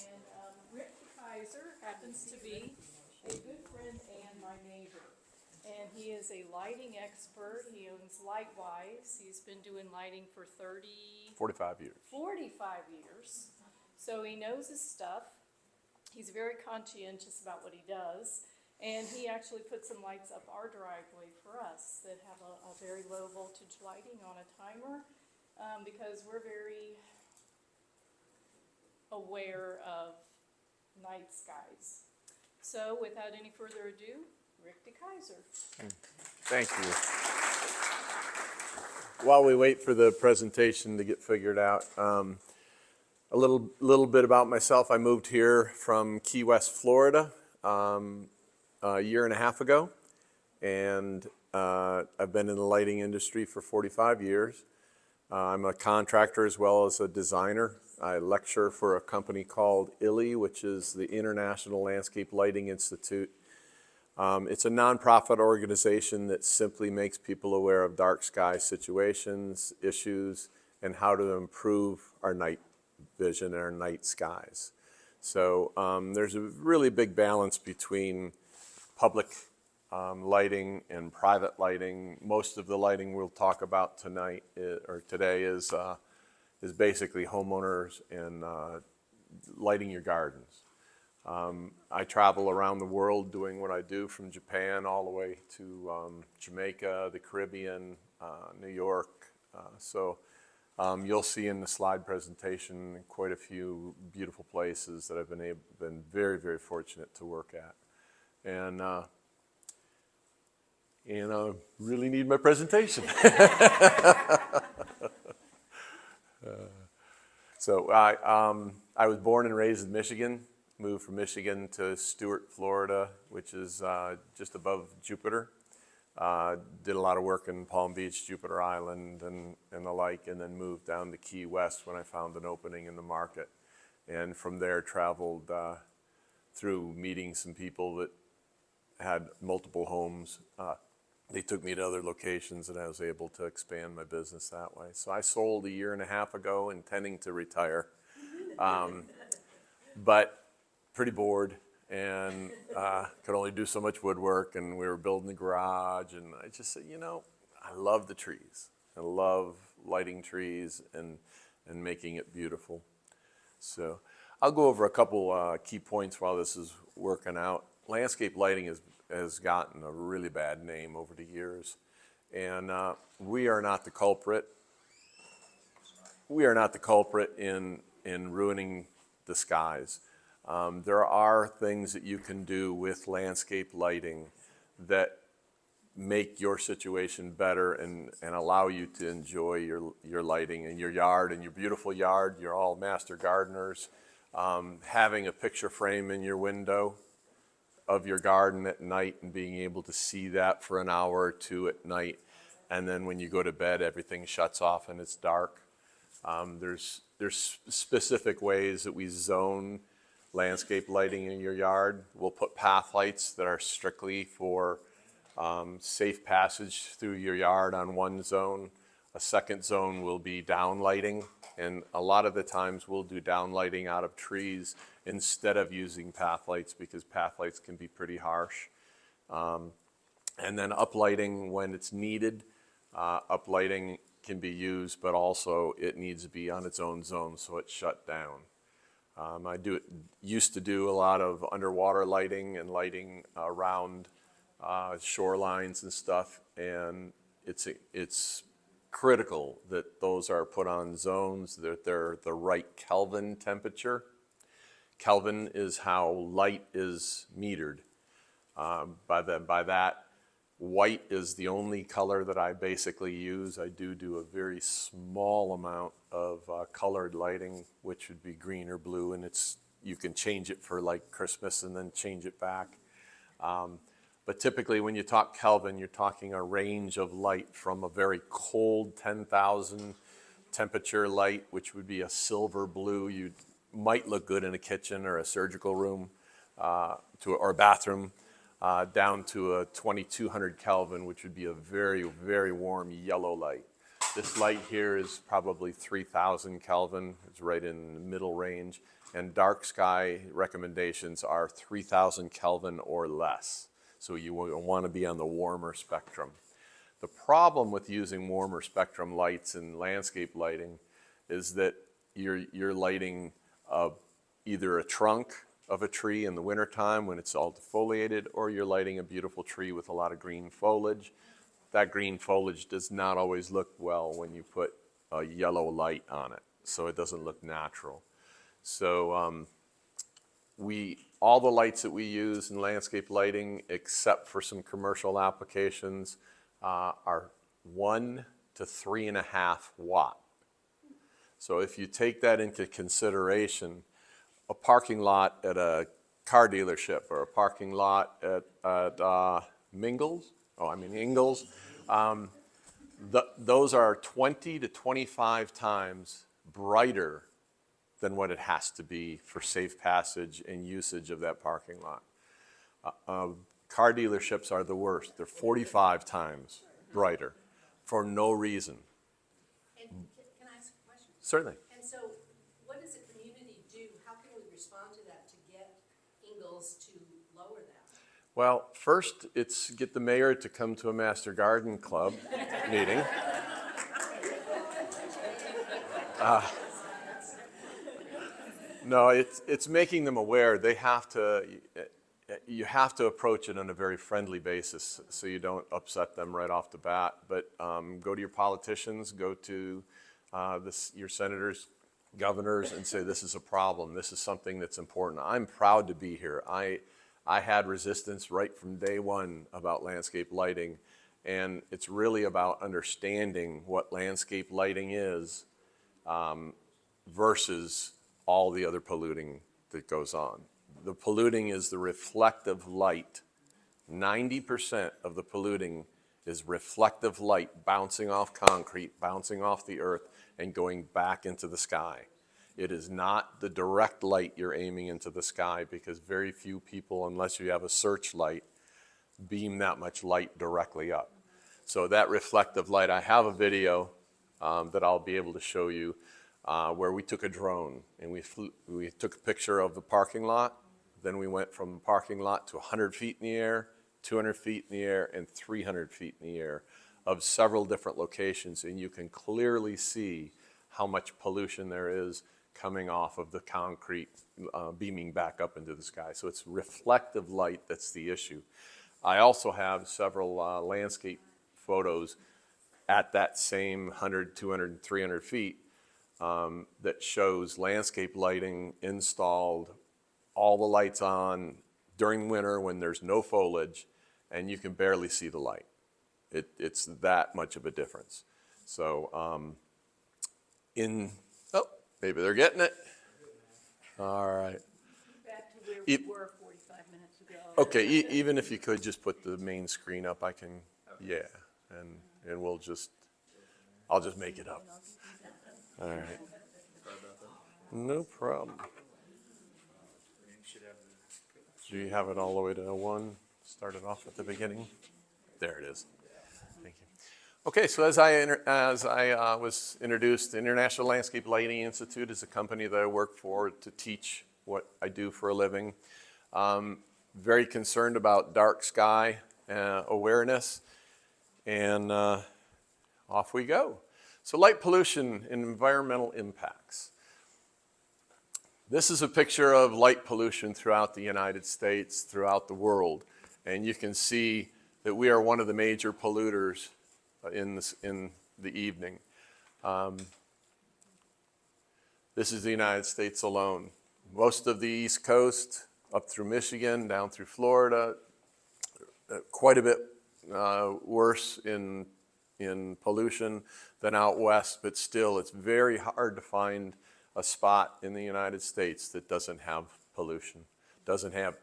And Rick Kaiser happens to be a good friend and my neighbor. And he is a lighting expert. He owns Lightwise. He's been doing lighting for 45 years. 45 years. So he knows his stuff. He's very conscientious about what he does. And he actually put some lights up our driveway for us that have a very low voltage lighting on a timer, because we're very aware of night skies. So without any further ado, Rick DeKaiser. Thank you. While we wait for the presentation to get figured out, a little bit about myself. I moved here from Key West, Florida, a year and a half ago, and I've been in the lighting industry for 45 years. I'm a contractor as well as a designer. I lecture for a company called ILI, which is the International Landscape Lighting Institute. It's a nonprofit organization that simply makes people aware of dark sky situations, issues, and how to improve our night vision and our night skies. So there's a really big balance between public lighting and private lighting. Most of the lighting we'll talk about tonight or today is basically homeowners and lighting your gardens. I travel around the world doing what I do, from Japan all the way to Jamaica, the Caribbean, New York. So you'll see in the slide presentation quite a few beautiful places that I've been very, very fortunate to work at. And I really need my presentation. So I was born and raised in Michigan. Moved from Michigan to Stuart, Florida, which is just above Jupiter. Did a lot of work in Palm Beach, Jupiter Island, and the like, and then moved down to Key West when I found an opening in the market. And from there traveled through meeting some people that had multiple homes. They took me to other locations, and I was able to expand my business that way. So I sold a year and a half ago, intending to retire, but pretty bored, and could only do so much woodwork, and we were building the garage, and I just said, I love the trees. I love lighting trees and making it beautiful. So I'll go over a couple key points while this is working out. Landscape lighting has gotten a really bad name over the years, and we are not the culprit. We are not the culprit in ruining the skies. There are things that you can do with landscape lighting that make your situation better and allow you to enjoy your lighting in your yard, and your beautiful yard. You're all master gardeners. Having a picture frame in your window of your garden at night and being able to see that for an hour or two at night, and then when you go to bed, everything shuts off and it's dark. There's specific ways that we zone landscape lighting in your yard. We'll put path lights that are strictly for safe passage through your yard on one zone. A second zone will be down lighting, and a lot of the times we'll do down lighting out of trees instead of using path lights, because path lights can be pretty harsh. And then uplighting when it's needed. Uplighting can be used, but also it needs to be on its own zone, so it's shut down. Used to do a lot of underwater lighting and lighting around shorelines and stuff, and it's critical that those are put on zones, that they're the right Kelvin temperature. Kelvin is how light is metered. By that, white is the only color that I basically use. I do a very small amount of colored lighting, which would be green or blue, and you can change it for like Christmas and then change it back. But typically when you talk Kelvin, you're talking a range of light from a very cold 10,000 temperature light, which would be a silver blue. You might look good in a kitchen or a surgical room or a bathroom, down to a 2200 Kelvin, which would be a very, very warm yellow light. This light here is probably 3,000 Kelvin. It's right in the middle range. And dark sky recommendations are 3,000 Kelvin or less. So you want to be on the warmer spectrum. The problem with using warmer spectrum lights in landscape lighting is that you're lighting either a trunk of a tree in the wintertime when it's all defoliated, or you're lighting a beautiful tree with a lot of green foliage. That green foliage does not always look well when you put a yellow light on it, so it doesn't look natural. So all the lights that we use in landscape lighting, except for some commercial applications, are 1 to 3.5 watt. So if you take that into consideration, a parking lot at a car dealership or a parking lot at Ingalls, those are 20 to 25 times brighter than what it has to be for safe passage and usage of that parking lot. Car dealerships are the worst. They're 45 times brighter for no reason. And can I ask a question? Certainly. And so what does the community do? How can we respond to that to get Ingalls to lower that? Well, first, it's get the mayor to come to a Master Garden Club meeting. No, it's making them aware. You have to approach it on a very friendly basis so you don't upset them right off the bat. But go to your politicians, go to your senators, governors, and say this is a problem. This is something that's important. I'm proud to be here. I had resistance right from day one about landscape lighting, and it's really about understanding what landscape lighting is versus all the other polluting that goes on. The polluting is the reflective light. 90% of the polluting is reflective light bouncing off concrete, bouncing off the earth, and going back into the sky. It is not the direct light you're aiming into the sky, because very few people, unless you have a searchlight, beam that much light directly up. So that reflective light, I have a video that I'll be able to show you where we took a drone and we took a picture of the parking lot. Then we went from the parking lot to 100 feet in the air, 200 feet in the air, and 300 feet in the air of several different locations. And you can clearly see how much pollution there is coming off of the concrete, beaming back up into the sky. So it's reflective light that's the issue. I also have several landscape photos at that same 100, 200, and 300 feet that shows landscape lighting installed, all the lights on during winter when there's no foliage, and you can barely see the light. It's that much of a difference. So maybe they're getting it. All right. Back to where we were 45 minutes ago. Okay, even if you could just put the main screen up, I can, yeah, and I'll just make it up. All right. No problem. Do you have it all the way to 1? Start it off at the beginning. There it is. Thank you. Okay, so as I was introduced, the International Landscape Lighting Institute is a company that I work for to teach what I do for a living. Very concerned about dark sky awareness, and off we go. So light pollution and environmental impacts. This is a picture of light pollution throughout the United States, throughout the world, and you can see that we are one of the major polluters in the evening. This is the United States alone. Most of the East Coast, up through Michigan, down through Florida, quite a bit worse in pollution than out west, but still it's very hard to find a spot in the United States that doesn't have pollution, doesn't have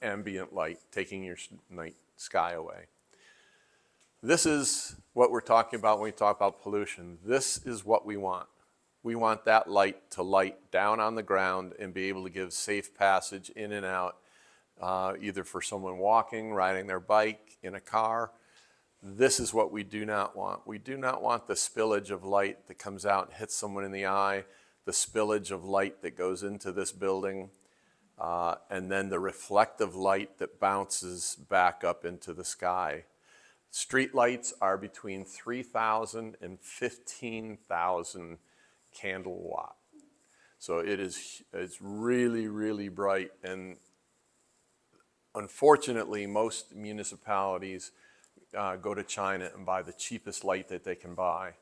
ambient light taking your night sky away. This is what we're talking about when we talk about pollution. This is what we want. We want that light to light down on the ground and be able to give safe passage in and out, either for someone walking, riding their bike, in a car. This is what we do not want. We do not want the spillage of light that comes out and hits someone in the eye, the spillage of light that goes into this building, and then the reflective light that bounces back up into the sky. Street lights are between 3,000 and 15,000 candle watt. So it's really, really bright. And unfortunately, most municipalities go to China and buy the cheapest light that they can buy,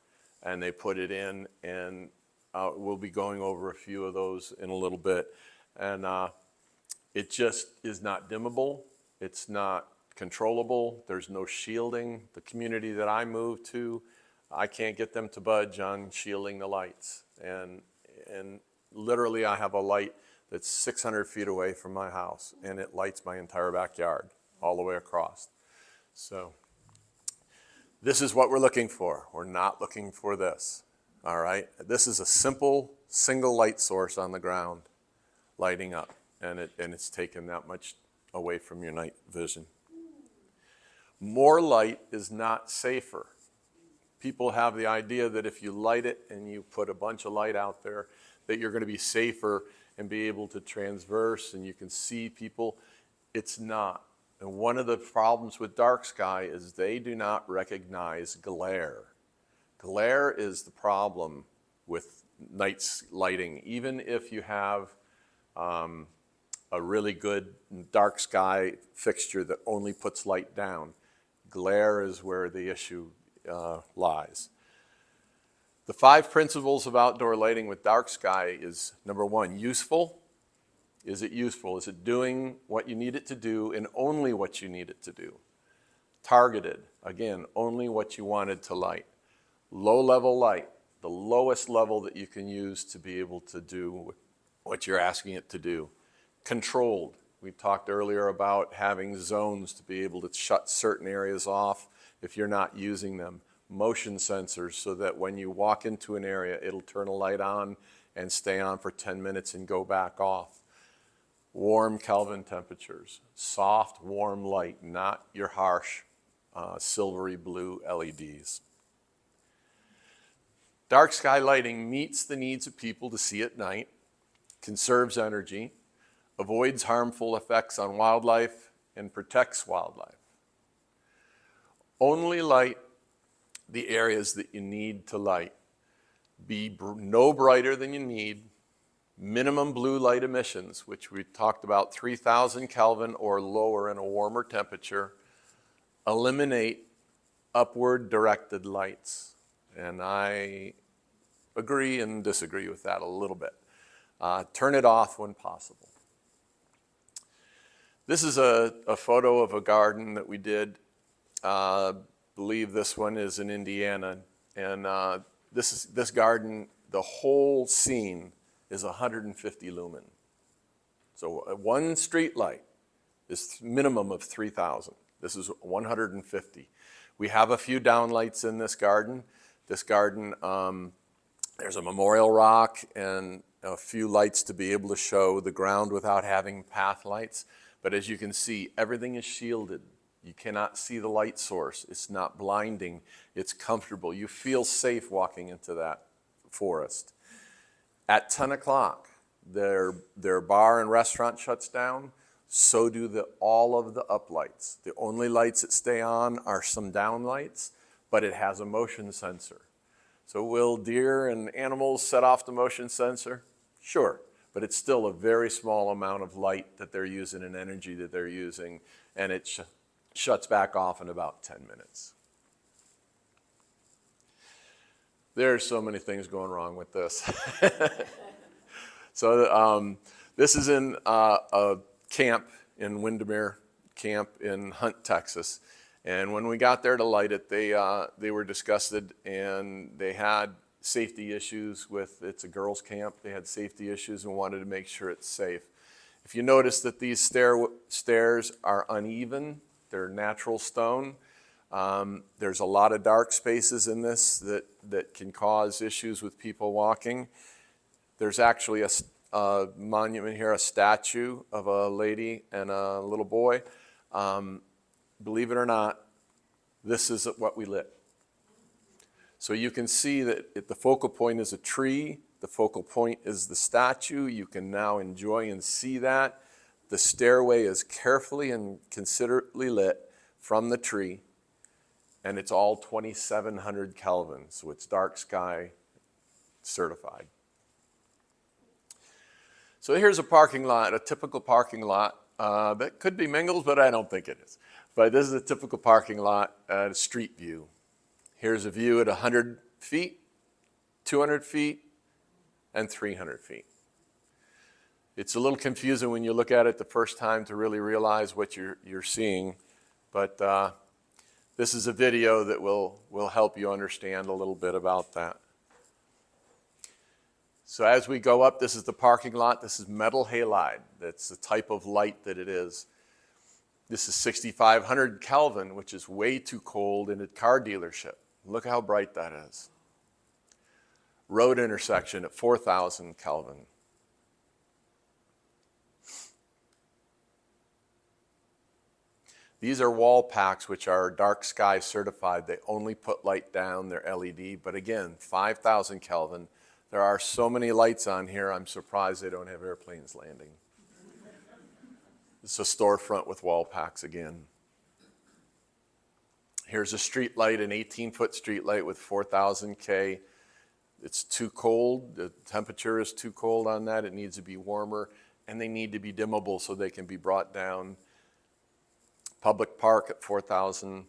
and they put it in, and we'll be going over a few of those in a little bit. And it just is not dimmable. It's not controllable. There's no shielding. The community that I moved to, I can't get them to budge on shielding the lights. And literally I have a light that's 600 feet away from my house, and it lights my entire backyard all the way across. So this is what we're looking for. We're not looking for this, all right? This is a simple single light source on the ground lighting up, and it's taken that much away from your night vision. More light is not safer. People have the idea that if you light it and you put a bunch of light out there, that you're going to be safer and be able to transverse and you can see people. It's not. And one of the problems with dark sky is they do not recognize glare. Glare is the problem with night lighting. Even if you have a really good dark sky fixture that only puts light down, glare is where the issue lies. The 5 principles of outdoor lighting with dark sky is, number 1, useful. Is it useful? Is it doing what you need it to do and only what you need it to do? Targeted, again, only what you wanted to light. Low level light, the lowest level that you can use to be able to do what you're asking it to do. Controlled. We talked earlier about having zones to be able to shut certain areas off if you're not using them. Motion sensors so that when you walk into an area, it'll turn a light on and stay on for 10 minutes and go back off. Warm Kelvin temperatures. Soft, warm light, not your harsh silvery blue LEDs. Dark sky lighting meets the needs of people to see at night, conserves energy, avoids harmful effects on wildlife, and protects wildlife. Only light the areas that you need to light. Be no brighter than you need. Minimum blue light emissions, which we talked about, 3,000 Kelvin or lower in a warmer temperature. Eliminate upward directed lights. And I agree and disagree with that a little bit. Turn it off when possible. This is a photo of a garden that we did. Believe this one is in Indiana. And this garden, the whole scene is 150 lumen. So one street light is minimum of 3,000. This is 150. We have a few downlights in this garden. This garden, there's a memorial rock and a few lights to be able to show the ground without having path lights. But as you can see, everything is shielded. You cannot see the light source. It's not blinding. It's comfortable. You feel safe walking into that forest. At 10 o'clock, their bar and restaurant shuts down. So do all of the uplights. The only lights that stay on are some downlights, but it has a motion sensor. So will deer and animals set off the motion sensor? Sure, but it's still a very small amount of light that they're using and energy that they're using, and it shuts back off in about 10 minutes. There's so many things going wrong with this. So this is in a camp in Windermere Camp in Hunt, Texas. And when we got there to light it, they were disgusted, and they had safety issues with, it's a girls' camp, they had safety issues and wanted to make sure it's safe. If you notice that these stairs are uneven, they're natural stone. There's a lot of dark spaces in this that can cause issues with people walking. There's actually a monument here, a statue of a lady and a little boy. Believe it or not, this is what we lit. So you can see that the focal point is a tree, the focal point is the statue. You can now enjoy and see that. The stairway is carefully and considerately lit from the tree, and it's all 2700 Kelvin, so it's dark sky certified. So here's a parking lot, a typical parking lot. That could be Mingles, but I don't think it is. But this is a typical parking lot at a street view. Here's a view at 100 feet, 200 feet, and 300 feet. It's a little confusing when you look at it the first time to really realize what you're seeing, but this is a video that will help you understand a little bit about that. So as we go up, this is the parking lot. This is metal halide. That's the type of light that it is. This is 6,500 Kelvin, which is way too cold in a car dealership. Look how bright that is. Road intersection at 4,000 Kelvin. These are wall packs, which are dark sky certified. They only put light down, they're LED, but again, 5,000 Kelvin. There are so many lights on here, I'm surprised they don't have airplanes landing. It's a storefront with wall packs again. Here's a street light, an 18-foot street light with 4,000 K. It's too cold, the temperature is too cold on that, it needs to be warmer, and they need to be dimmable so they can be brought down. Public park at 4,000.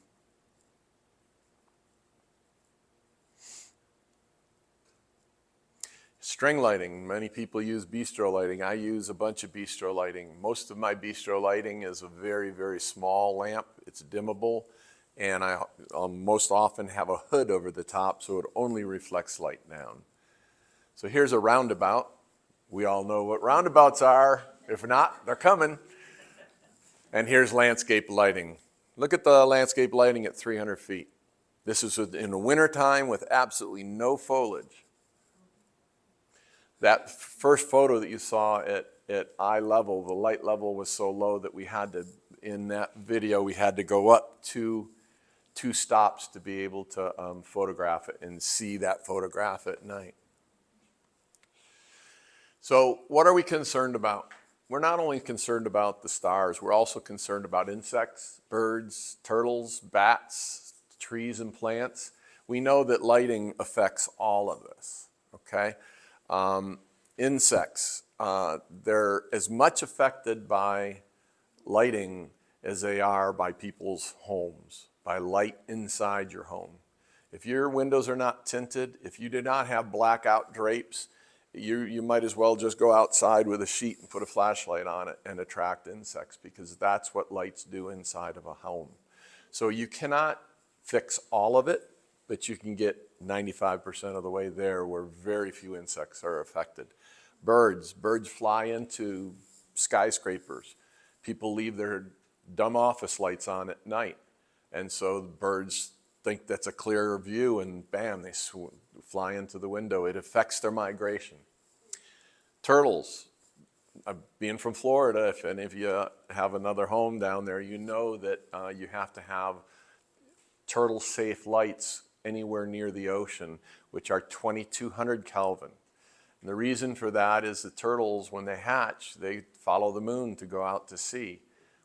String lighting, many people use bistro lighting. I use a bunch of bistro lighting. Most of my bistro lighting is a very, very small lamp. It's dimmable, and I'll most often have a hood over the top so it only reflects light down. So here's a roundabout. We all know what roundabouts are. If not, they're coming. And here's landscape lighting. Look at the landscape lighting at 300 feet. This is in the wintertime with absolutely no foliage. That first photo that you saw at eye level, the light level was so low that we had to, in that video, we had to go up two stops to be able to photograph it and see that photograph at night. So what are we concerned about? We're not only concerned about the stars, we're also concerned about insects, birds, turtles, bats, trees and plants. We know that lighting affects all of this, okay? Insects, they're as much affected by lighting as they are by people's homes, by light inside your home. If your windows are not tinted, if you do not have blackout drapes, you might as well just go outside with a sheet and put a flashlight on it and attract insects, because that's what lights do inside of a home. So you cannot fix all of it, but you can get 95% of the way there where very few insects are affected. Birds fly into skyscrapers. People leave their dumb office lights on at night, and so the birds think that's a clearer view, and bam, they fly into the window. It affects their migration. Turtles, being from Florida, if any of you have another home down there, you know that you have to have turtle-safe lights anywhere near the ocean, which are 2,200 Kelvin. And the reason for that is the turtles, when they hatch, they follow the moon to go out to sea.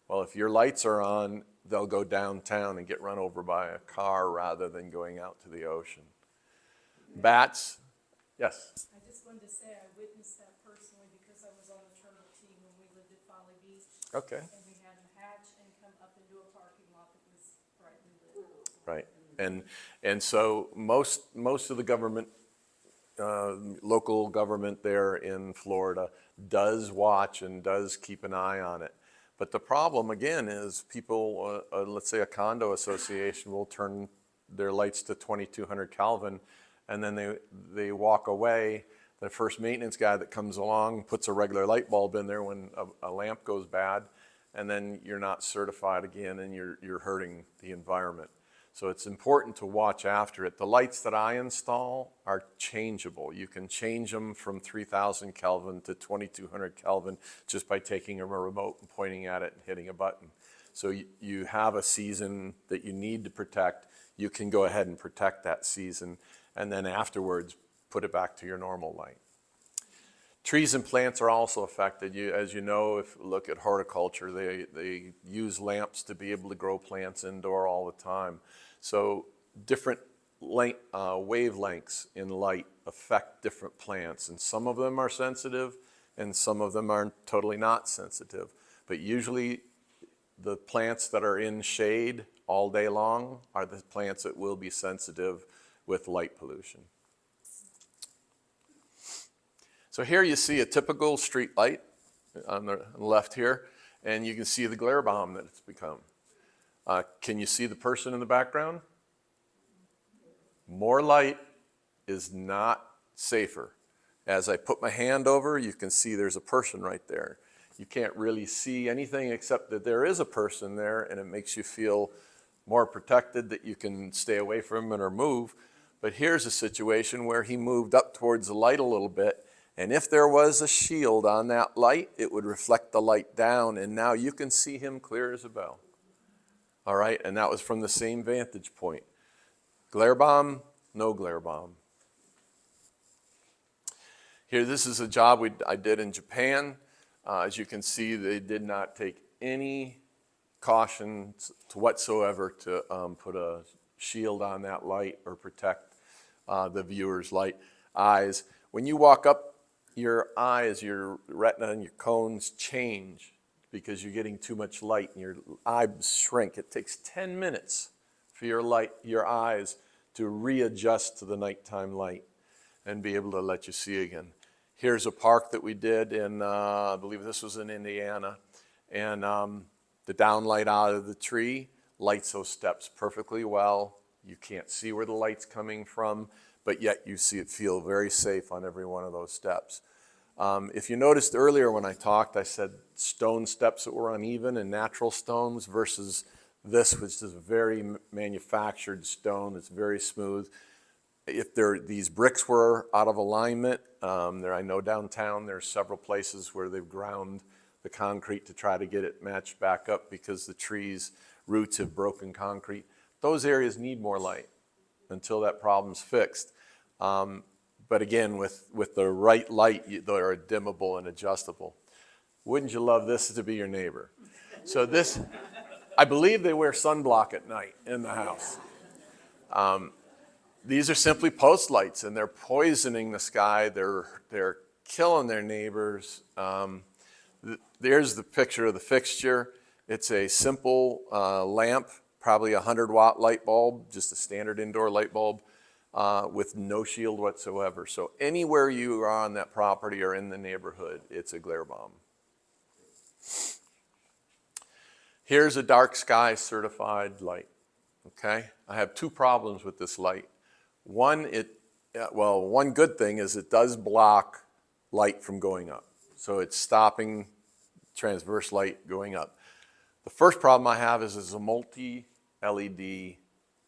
Well, if your lights are on, they'll go downtown and get run over by a car rather than going out to the ocean. Bats, yes? I just wanted to say I witnessed that personally because I was on the turtle team when we lived at Folly Beach. Okay. And we had them hatch and come up into a parking lot that was brightly lit. Right. And so most of the government, local government there in Florida does watch and does keep an eye on it. But the problem, again, is people, let's say a condo association will turn their lights to 2,200 Kelvin, and then they walk away. The first maintenance guy that comes along puts a regular light bulb in there when a lamp goes bad, and then you're not certified again, and you're hurting the environment. So it's important to watch after it. The lights that I install are changeable. You can change them from 3,000 Kelvin to 2,200 Kelvin just by taking a remote and pointing at it and hitting a button. So you have a season that you need to protect, you can go ahead and protect that season, and then afterwards put it back to your normal light. Trees and plants are also affected. As you know, if you look at horticulture, they use lamps to be able to grow plants indoor all the time. So different wavelengths in light affect different plants, and some of them are sensitive and some of them are totally not sensitive. But usually the plants that are in shade all day long are the plants that will be sensitive with light pollution. So here you see a typical street light on the left here, and you can see the glare bomb that it's become. Can you see the person in the background? More light is not safer. As I put my hand over, you can see there's a person right there. You can't really see anything except that there is a person there, and it makes you feel more protected that you can stay away from it or move. But here's a situation where he moved up towards the light a little bit, and if there was a shield on that light, it would reflect the light down, and now you can see him clear as a bell. All right, and that was from the same vantage point. Glare bomb, no glare bomb. Here, this is a job I did in Japan. As you can see, they did not take any caution whatsoever to put a shield on that light or protect the viewer's eyes. When you walk up, your eyes, your retina and your cones change because you're getting too much light and your eyes shrink. It takes 10 minutes for your eyes to readjust to the nighttime light and be able to let you see again. Here's a park that we did in, I believe this was in Indiana, and the downlight out of the tree lights those steps perfectly well. You can't see where the light's coming from, but yet you see it feel very safe on every one of those steps. If you noticed earlier when I talked, I said stone steps that were uneven and natural stones versus this, which is a very manufactured stone. It's very smooth. If these bricks were out of alignment, I know downtown there's several places where they've ground the concrete to try to get it matched back up because the trees' roots have broken concrete. Those areas need more light until that problem's fixed. But again, with the right light, they're dimmable and adjustable. Wouldn't you love this to be your neighbor? So this, I believe they wear sunblock at night in the house. These are simply post lights, and they're poisoning the sky. They're killing their neighbors. There's the picture of the fixture. It's a simple lamp, probably a 100-watt light bulb, just a standard indoor light bulb with no shield whatsoever. So anywhere you are on that property or in the neighborhood, it's a glare bomb. Here's a dark sky certified light. Okay, I have two problems with this light. One good thing is it does block light from going up. So it's stopping transverse light going up. The first problem I have is it's a multi-LED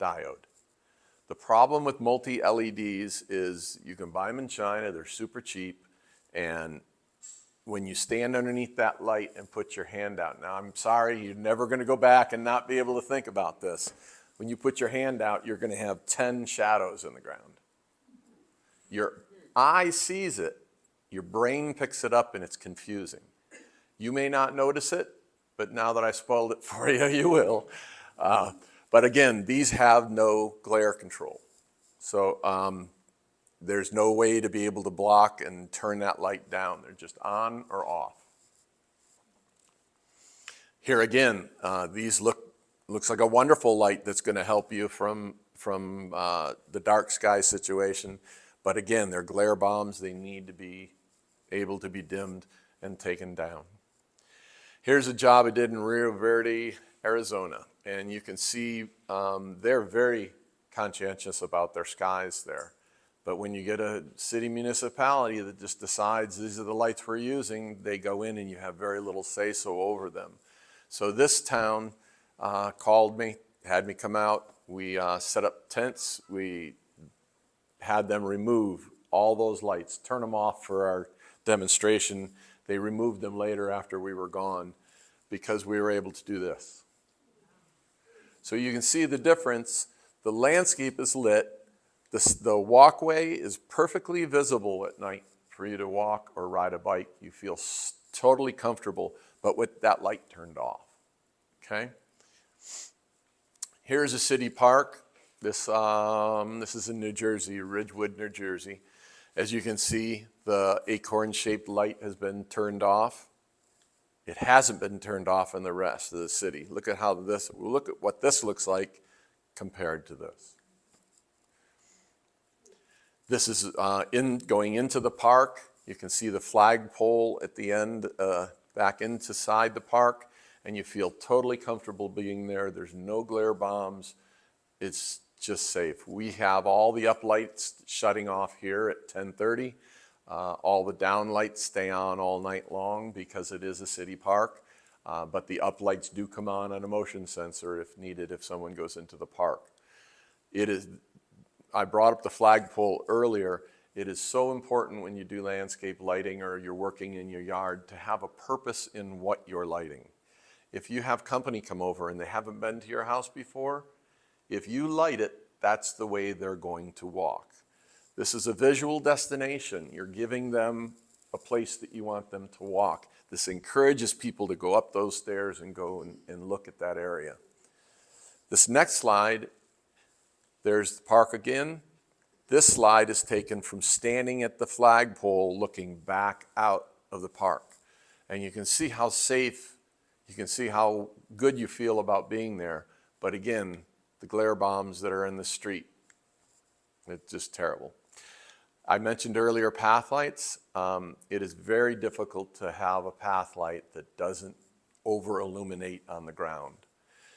diode. The problem with multi-LEDs is you can buy them in China, they're super cheap, and when you stand underneath that light and put your hand out, now I'm sorry, you're never going to go back and not be able to think about this. When you put your hand out, you're going to have 10 shadows in the ground. Your eye sees it, your brain picks it up, and it's confusing. You may not notice it, but now that I spoiled it for you, you will. But again, these have no glare control. So there's no way to be able to block and turn that light down. They're just on or off. Here again, these looks like a wonderful light that's going to help you from the dark sky situation. But again, they're glare bombs. They need to be able to be dimmed and taken down. Here's a job I did in Rio Verde, Arizona. And you can see they're very conscientious about their skies there. But when you get a city municipality that just decides these are the lights we're using, they go in and you have very little say-so over them. So this town called me, had me come out. We set up tents. We had them remove all those lights, turn them off for our demonstration. They removed them later after we were gone because we were able to do this. So you can see the difference. The landscape is lit. The walkway is perfectly visible at night for you to walk or ride a bike. You feel totally comfortable, but with that light turned off, okay? Here's a city park. This is in New Jersey, Ridgewood, New Jersey. As you can see, the acorn-shaped light has been turned off. It hasn't been turned off in the rest of the city. Look at what this looks like compared to this. This is going into the park. You can see the flagpole at the end, back inside the park, and you feel totally comfortable being there. There's no glare bombs. It's just safe. We have all the up lights shutting off here at 10:30. All the down lights stay on all night long because it is a city park, but the up lights do come on a motion sensor if needed if someone goes into the park. I brought up the flagpole earlier. It is so important when you do landscape lighting or you're working in your yard to have a purpose in what you're lighting. If you have company come over and they haven't been to your house before, if you light it, that's the way they're going to walk. This is a visual destination. You're giving them a place that you want them to walk. This encourages people to go up those stairs and go and look at that area. This next slide, there's the park again. This slide is taken from standing at the flagpole looking back out of the park. And you can see how safe, you can see how good you feel about being there. But again, the glare bombs that are in the street, it's just terrible. I mentioned earlier path lights. It is very difficult to have a path light that doesn't over illuminate on the ground.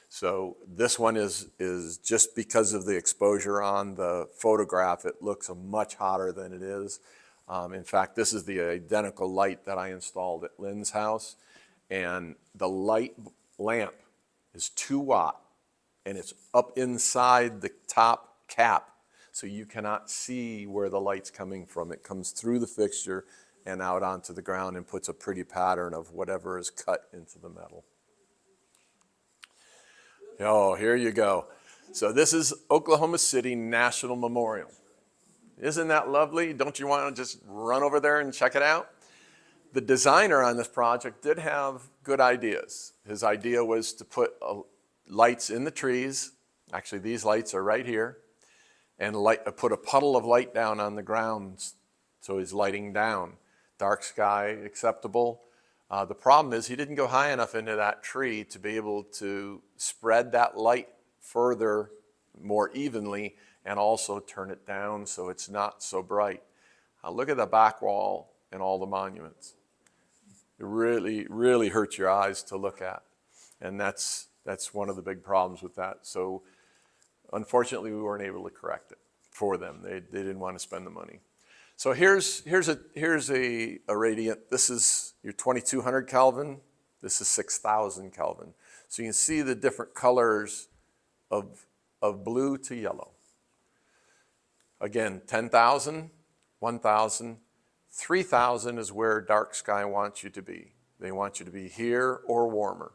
So this one is just because of the exposure on the photograph, it looks much hotter than it is. In fact, this is the identical light that I installed at Lynn's house. And the light lamp is 2 watt and it's up inside the top cap. So you cannot see where the light's coming from. It comes through the fixture and out onto the ground and puts a pretty pattern of whatever is cut into the metal. Oh, here you go. So this is Oklahoma City National Memorial. Isn't that lovely? Don't you want to just run over there and check it out? The designer on this project did have good ideas. His idea was to put lights in the trees. Actually, these lights are right here. And put a puddle of light down on the ground so he's lighting down. Dark sky, acceptable. The problem is he didn't go high enough into that tree to be able to spread that light further, more evenly, and also turn it down so it's not so bright. Look at the back wall and all the monuments. It really, really hurts your eyes to look at. And that's one of the big problems with that. So unfortunately, we weren't able to correct it for them. They didn't want to spend the money. So here's a radiant. This is your 2200 Kelvin. This is 6000 Kelvin. So you can see the different colors of blue to yellow. Again, 10,000, 1,000, 3,000 is where dark sky wants you to be. They want you to be here or warmer.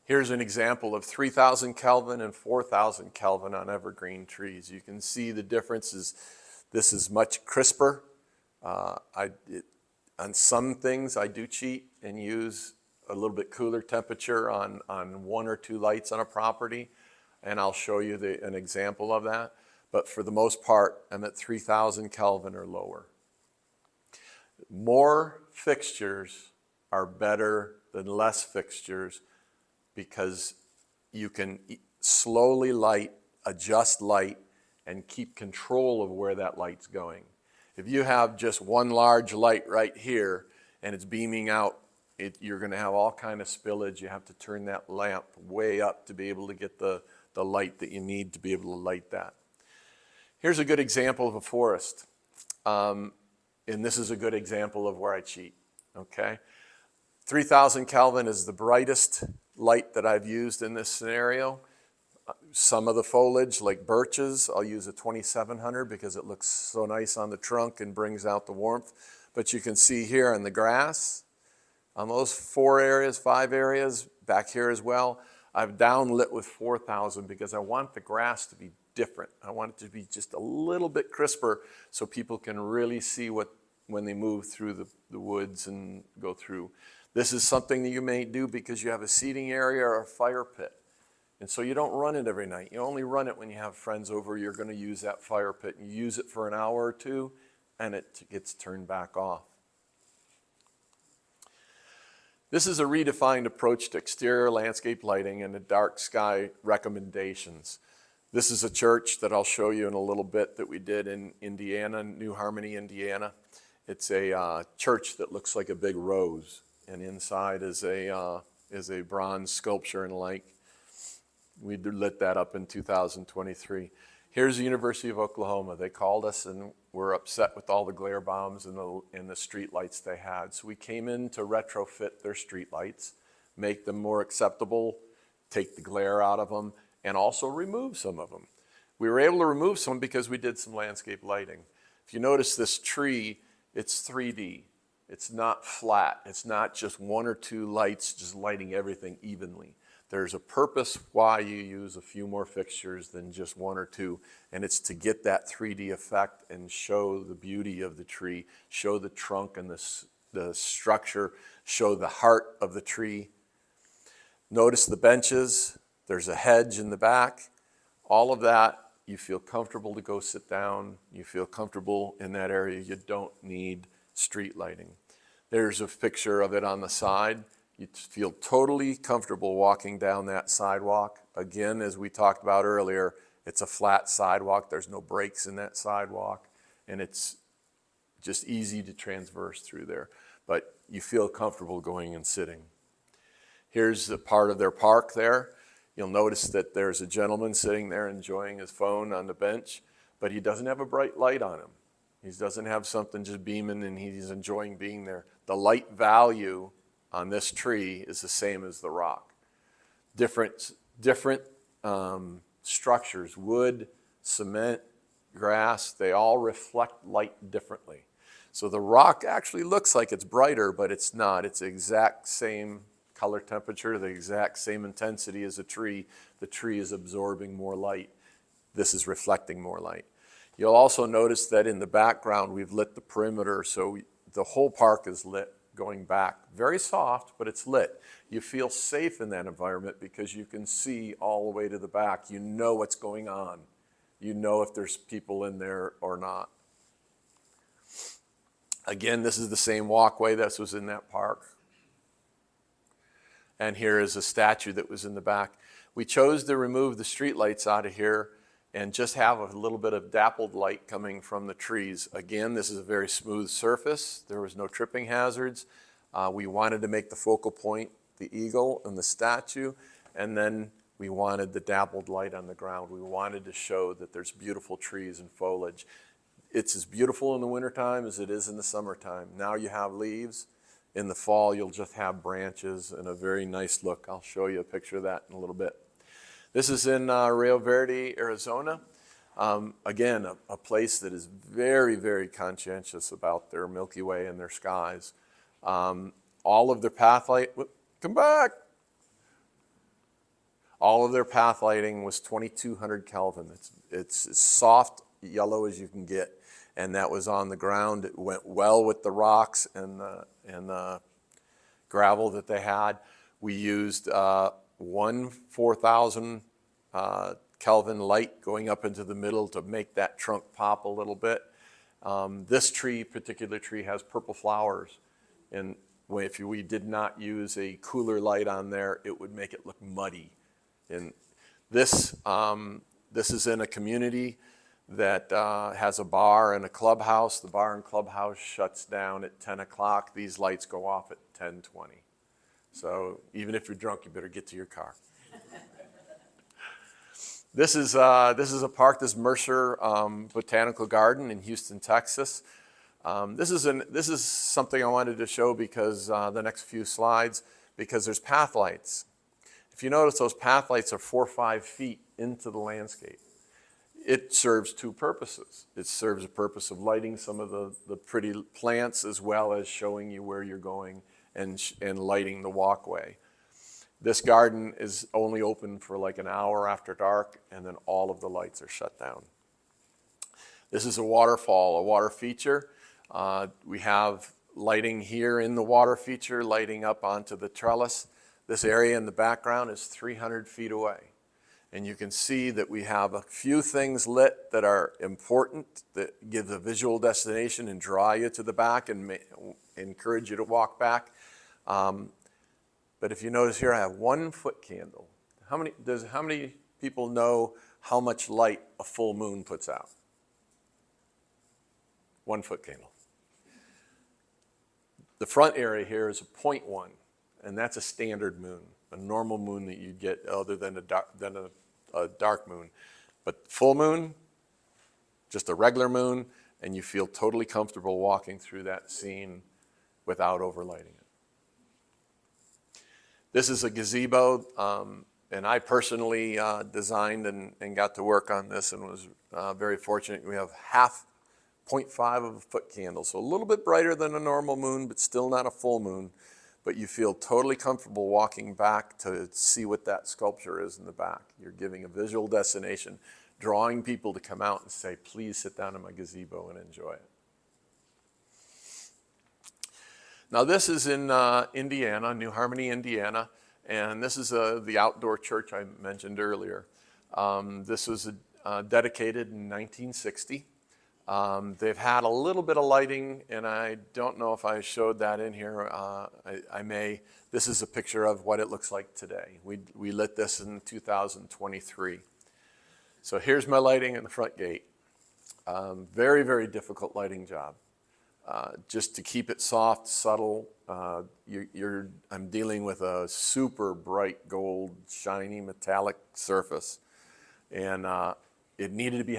Here's an example of 3,000 Kelvin and 4,000 Kelvin on evergreen trees. You can see the differences. This is much crisper. On some things, I do cheat and use a little bit cooler temperature on 1 or 2 lights on a property, and I'll show you an example of that. But for the most part, I'm at 3,000 Kelvin or lower. More fixtures are better than less fixtures because you can slowly light, adjust light, and keep control of where that light's going. If you have just one large light right here and it's beaming out, you're going to have all kind of spillage. You have to turn that lamp way up to be able to get the light that you need to be able to light that. Here's a good example of a forest. And this is a good example of where I cheat, okay? 3,000 Kelvin is the brightest light that I've used in this scenario. Some of the foliage, like birches, I'll use a 2700 because it looks so nice on the trunk and brings out the warmth. But you can see here on the grass, On those 5 areas, back here as well, I've downlit with 4,000 because I want the grass to be different. I want it to be just a little bit crisper so people can really see when they move through the woods and go through. This is something that you may do because you have a seating area or a fire pit. And so you don't run it every night. You only run it when you have friends over. You're going to use that fire pit. You use it for an hour or two, and it gets turned back off. This is a redefined approach to exterior landscape lighting and the dark sky recommendations. This is a church that I'll show you in a little bit that we did in Indiana, New Harmony, Indiana. It's a church that looks like a big rose, and inside is a bronze sculpture and lake. We lit that up in 2023. Here's the University of Oklahoma. They called us and were upset with all the glare bombs and the street lights they had. So we came in to retrofit their street lights, make them more acceptable, take the glare out of them, and also remove some of them. We were able to remove some because we did some landscape lighting. If you notice this tree, it's 3D. It's not flat. It's not just 1 or 2 lights just lighting everything evenly. There's a purpose why you use a few more fixtures than just 1 or 2, and it's to get that 3D effect and show the beauty of the tree, show the trunk and the structure, show the heart of the tree. Notice the benches. There's a hedge in the back. All of that, you feel comfortable to go sit down. You feel comfortable in that area. You don't need street lighting. There's a picture of it on the side. You feel totally comfortable walking down that sidewalk. Again, as we talked about earlier, it's a flat sidewalk. There's no breaks in that sidewalk, and it's just easy to transverse through there. But you feel comfortable going and sitting. Here's a part of their park there. You'll notice that there's a gentleman sitting there enjoying his phone on the bench, but he doesn't have a bright light on him. He doesn't have something just beaming and he's enjoying being there. The light value on this tree is the same as the rock. Different structures, wood, cement, grass, they all reflect light differently. So the rock actually looks like it's brighter, but it's not. It's the exact same color temperature, the exact same intensity as a tree. The tree is absorbing more light. This is reflecting more light. You'll also notice that in the background we've lit the perimeter, so the whole park is lit going back. Very soft, but it's lit. You feel safe in that environment because you can see all the way to the back. You know what's going on. You know if there's people in there or not. Again, this is the same walkway that was in that park. And here is a statue that was in the back. We chose to remove the street lights out of here and just have a little bit of dappled light coming from the trees. Again, this is a very smooth surface. There was no tripping hazards. We wanted to make the focal point the eagle and the statue, and then we wanted the dappled light on the ground. We wanted to show that there's beautiful trees and foliage. It's as beautiful in the wintertime as it is in the summertime. Now you have leaves. In the fall, you'll just have branches and a very nice look. I'll show you a picture of that in a little bit. This is in Rio Verde, Arizona. Again, a place that is very, very conscientious about their Milky Way and their skies. All of their path light, come back. All of their path lighting was 2200 Kelvin. It's as soft yellow as you can get. And that was on the ground. It went well with the rocks and the gravel that they had. We used one 4,000 Kelvin light going up into the middle to make that trunk pop a little bit. This particular tree has purple flowers, and if we did not use a cooler light on there, it would make it look muddy. And this is in a community that has a bar and a clubhouse. The bar and clubhouse shuts down at 10 o'clock. These lights go off at 10:20. So even if you're drunk, you better get to your car. This is a park, this Mercer Botanical Garden in Houston, Texas. This is something I wanted to show because the next few slides, because there's path lights. If you notice, those path lights are 4 or 5 feet into the landscape. It serves 2 purposes. It serves a purpose of lighting some of the pretty plants as well as showing you where you're going and lighting the walkway. This garden is only open for like an hour after dark, and then all of the lights are shut down. This is a waterfall, a water feature. We have lighting here in the water feature, lighting up onto the trellis. This area in the background is 300 feet away. And you can see that we have a few things lit that are important, that give a visual destination and draw you to the back and encourage you to walk back. But if you notice here, I have 1 foot candle. How many people know how much light a full moon puts out? 1 foot candle. The front area here is a 0.1, and that's a standard moon, a normal moon that you'd get other than a dark moon. But full moon, just a regular moon, and you feel totally comfortable walking through that scene without overlighting it. This is a gazebo, and I personally designed and got to work on this and was very fortunate. We have 0.5 of a foot candle, so a little bit brighter than a normal moon, but still not a full moon. But you feel totally comfortable walking back to see what that sculpture is in the back. You're giving a visual destination, drawing people to come out and say, please sit down in my gazebo and enjoy it. Now this is in Indiana, New Harmony, Indiana, and this is the outdoor church I mentioned earlier. This was dedicated in 1960. They've had a little bit of lighting, and I don't know if I showed that in here. I may. This is a picture of what it looks like today. We lit this in 2023. So here's my lighting in the front gate. Very, very difficult lighting job. Just to keep it soft, subtle. I'm dealing with a super bright gold, shiny, metallic surface. And it needed to be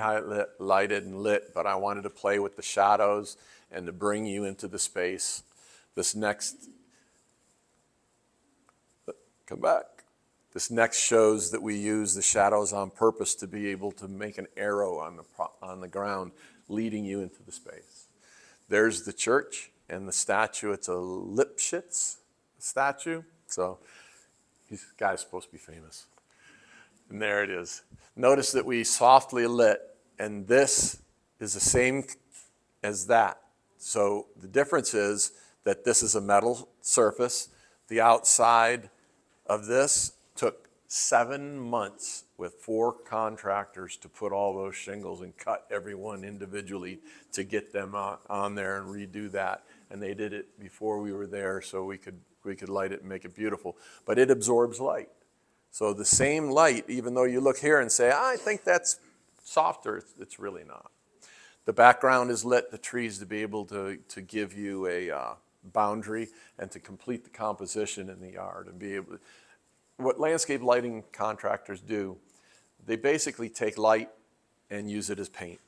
lighted and lit, but I wanted to play with the shadows and to bring you into the space. This next shows that we use the shadows on purpose to be able to make an arrow on the ground, leading you into the space. There's the church and the statue. It's a Lipschitz statue, so this guy's supposed to be famous. And there it is. Notice that we softly lit, and this is the same as that. So the difference is that this is a metal surface. The outside of this took 7 months with 4 contractors to put all those shingles and cut every one individually to get them on there and redo that. And they did it before we were there so we could light it and make it beautiful. But it absorbs light. So the same light, even though you look here and say, I think that's softer, it's really not. The background is lit, the trees to be able to give you a boundary and to complete the composition in the yard and be able to. What landscape lighting contractors do, they basically take light and use it as paint.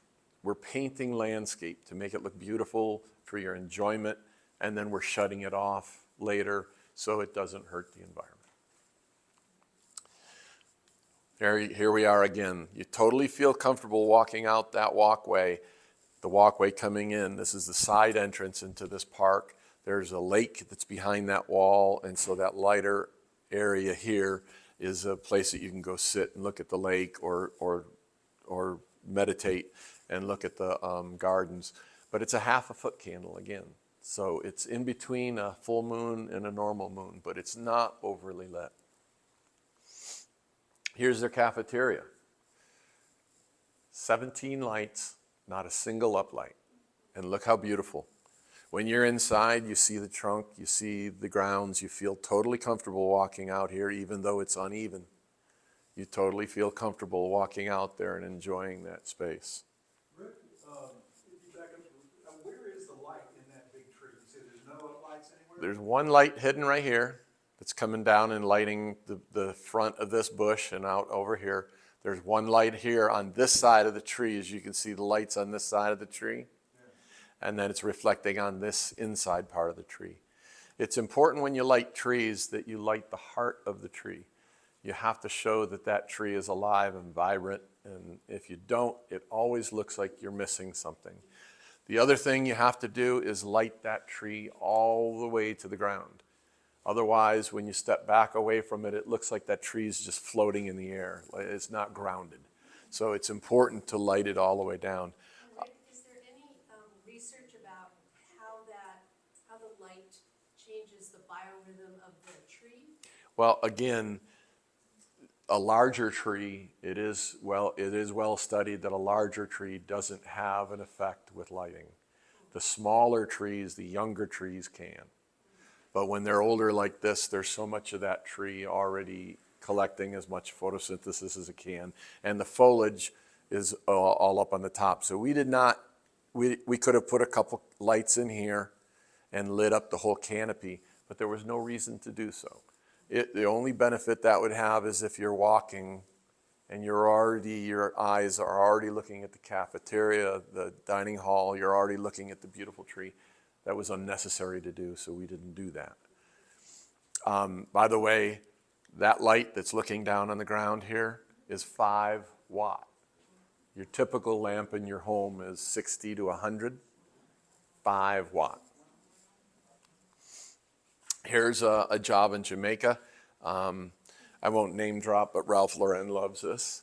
We're painting landscape to make it look beautiful for your enjoyment, and then we're shutting it off later so it doesn't hurt the environment. Here we are again. You totally feel comfortable walking out that walkway, the walkway coming in. This is the side entrance into this park. There's a lake that's behind that wall, and so that lighter area here is a place that you can go sit and look at the lake or meditate and look at the gardens. But it's a 1/2 foot candle again. So it's in between a full moon and a normal moon, but it's not overly lit. Here's their cafeteria. 17 lights, not a single uplight. And look how beautiful. When you're inside, you see the trunk, you see the grounds, you feel totally comfortable walking out here, even though it's uneven. You totally feel comfortable walking out there and enjoying that space. Rick, if you back up, where is the light in that big tree? You say there's no lights anywhere? There's one light hidden right here that's coming down and lighting the front of this bush and out over here. There's one light here on this side of the tree, as you can see the lights on this side of the tree. And then it's reflecting on this inside part of the tree. It's important when you light trees that you light the heart of the tree. You have to show that that tree is alive and vibrant, and if you don't, it always looks like you're missing something. The other thing you have to do is light that tree all the way to the ground. Otherwise, when you step back away from it, it looks like that tree's just floating in the air. Like, it's not grounded. So it's important to light it all the way down. And Rick, is there any research about how the light changes the biorhythm of the tree? Well, again, a larger tree, it is well studied that a larger tree doesn't have an effect with lighting. The smaller trees, the younger trees can. But when they're older like this, there's so much of that tree already collecting as much photosynthesis as it can. And the foliage is all up on the top. So we could have put a couple lights in here and lit up the whole canopy, but there was no reason to do so. The only benefit that would have is if you're walking and your eyes are already looking at the cafeteria, the dining hall, you're already looking at the beautiful tree. That was unnecessary to do, so we didn't do that. By the way, that light that's looking down on the ground here is 5 watt. Your typical lamp in your home is 60 to 100, 5 watt. Here's a job in Jamaica. I won't name drop, but Ralph Lauren loves this.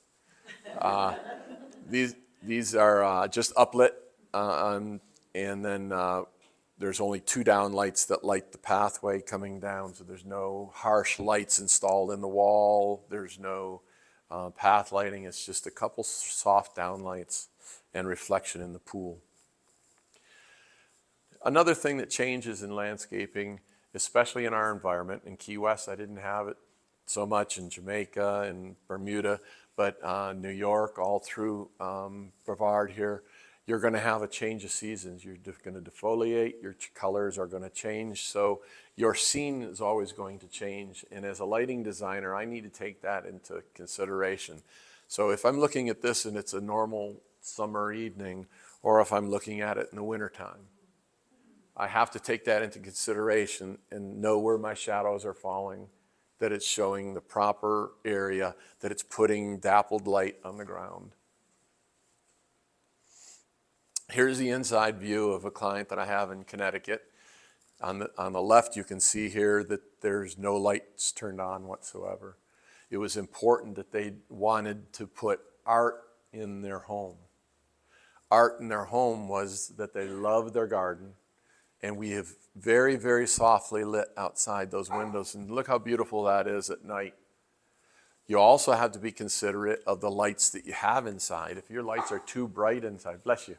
These are just uplit, and then there's only 2 down lights that light the pathway coming down, so there's no harsh lights installed in the wall. There's no path lighting. It's just a couple soft down lights and reflection in the pool. Another thing that changes in landscaping, especially in our environment, in Key West, I didn't have it so much in Jamaica and Bermuda, but New York, all through Brevard here, you're going to have a change of seasons. You're going to defoliate, your colors are going to change, so your scene is always going to change. And as a lighting designer, I need to take that into consideration. So if I'm looking at this and it's a normal summer evening, or if I'm looking at it in the wintertime, I have to take that into consideration and know where my shadows are falling, that it's showing the proper area, that it's putting dappled light on the ground. Here's the inside view of a client that I have in Connecticut. On the left, you can see here that there's no lights turned on whatsoever. It was important that they wanted to put art in their home. Art in their home was that they loved their garden, and we have very, very softly lit outside those windows. And look how beautiful that is at night. You also have to be considerate of the lights that you have inside. If your lights are too bright inside, bless you.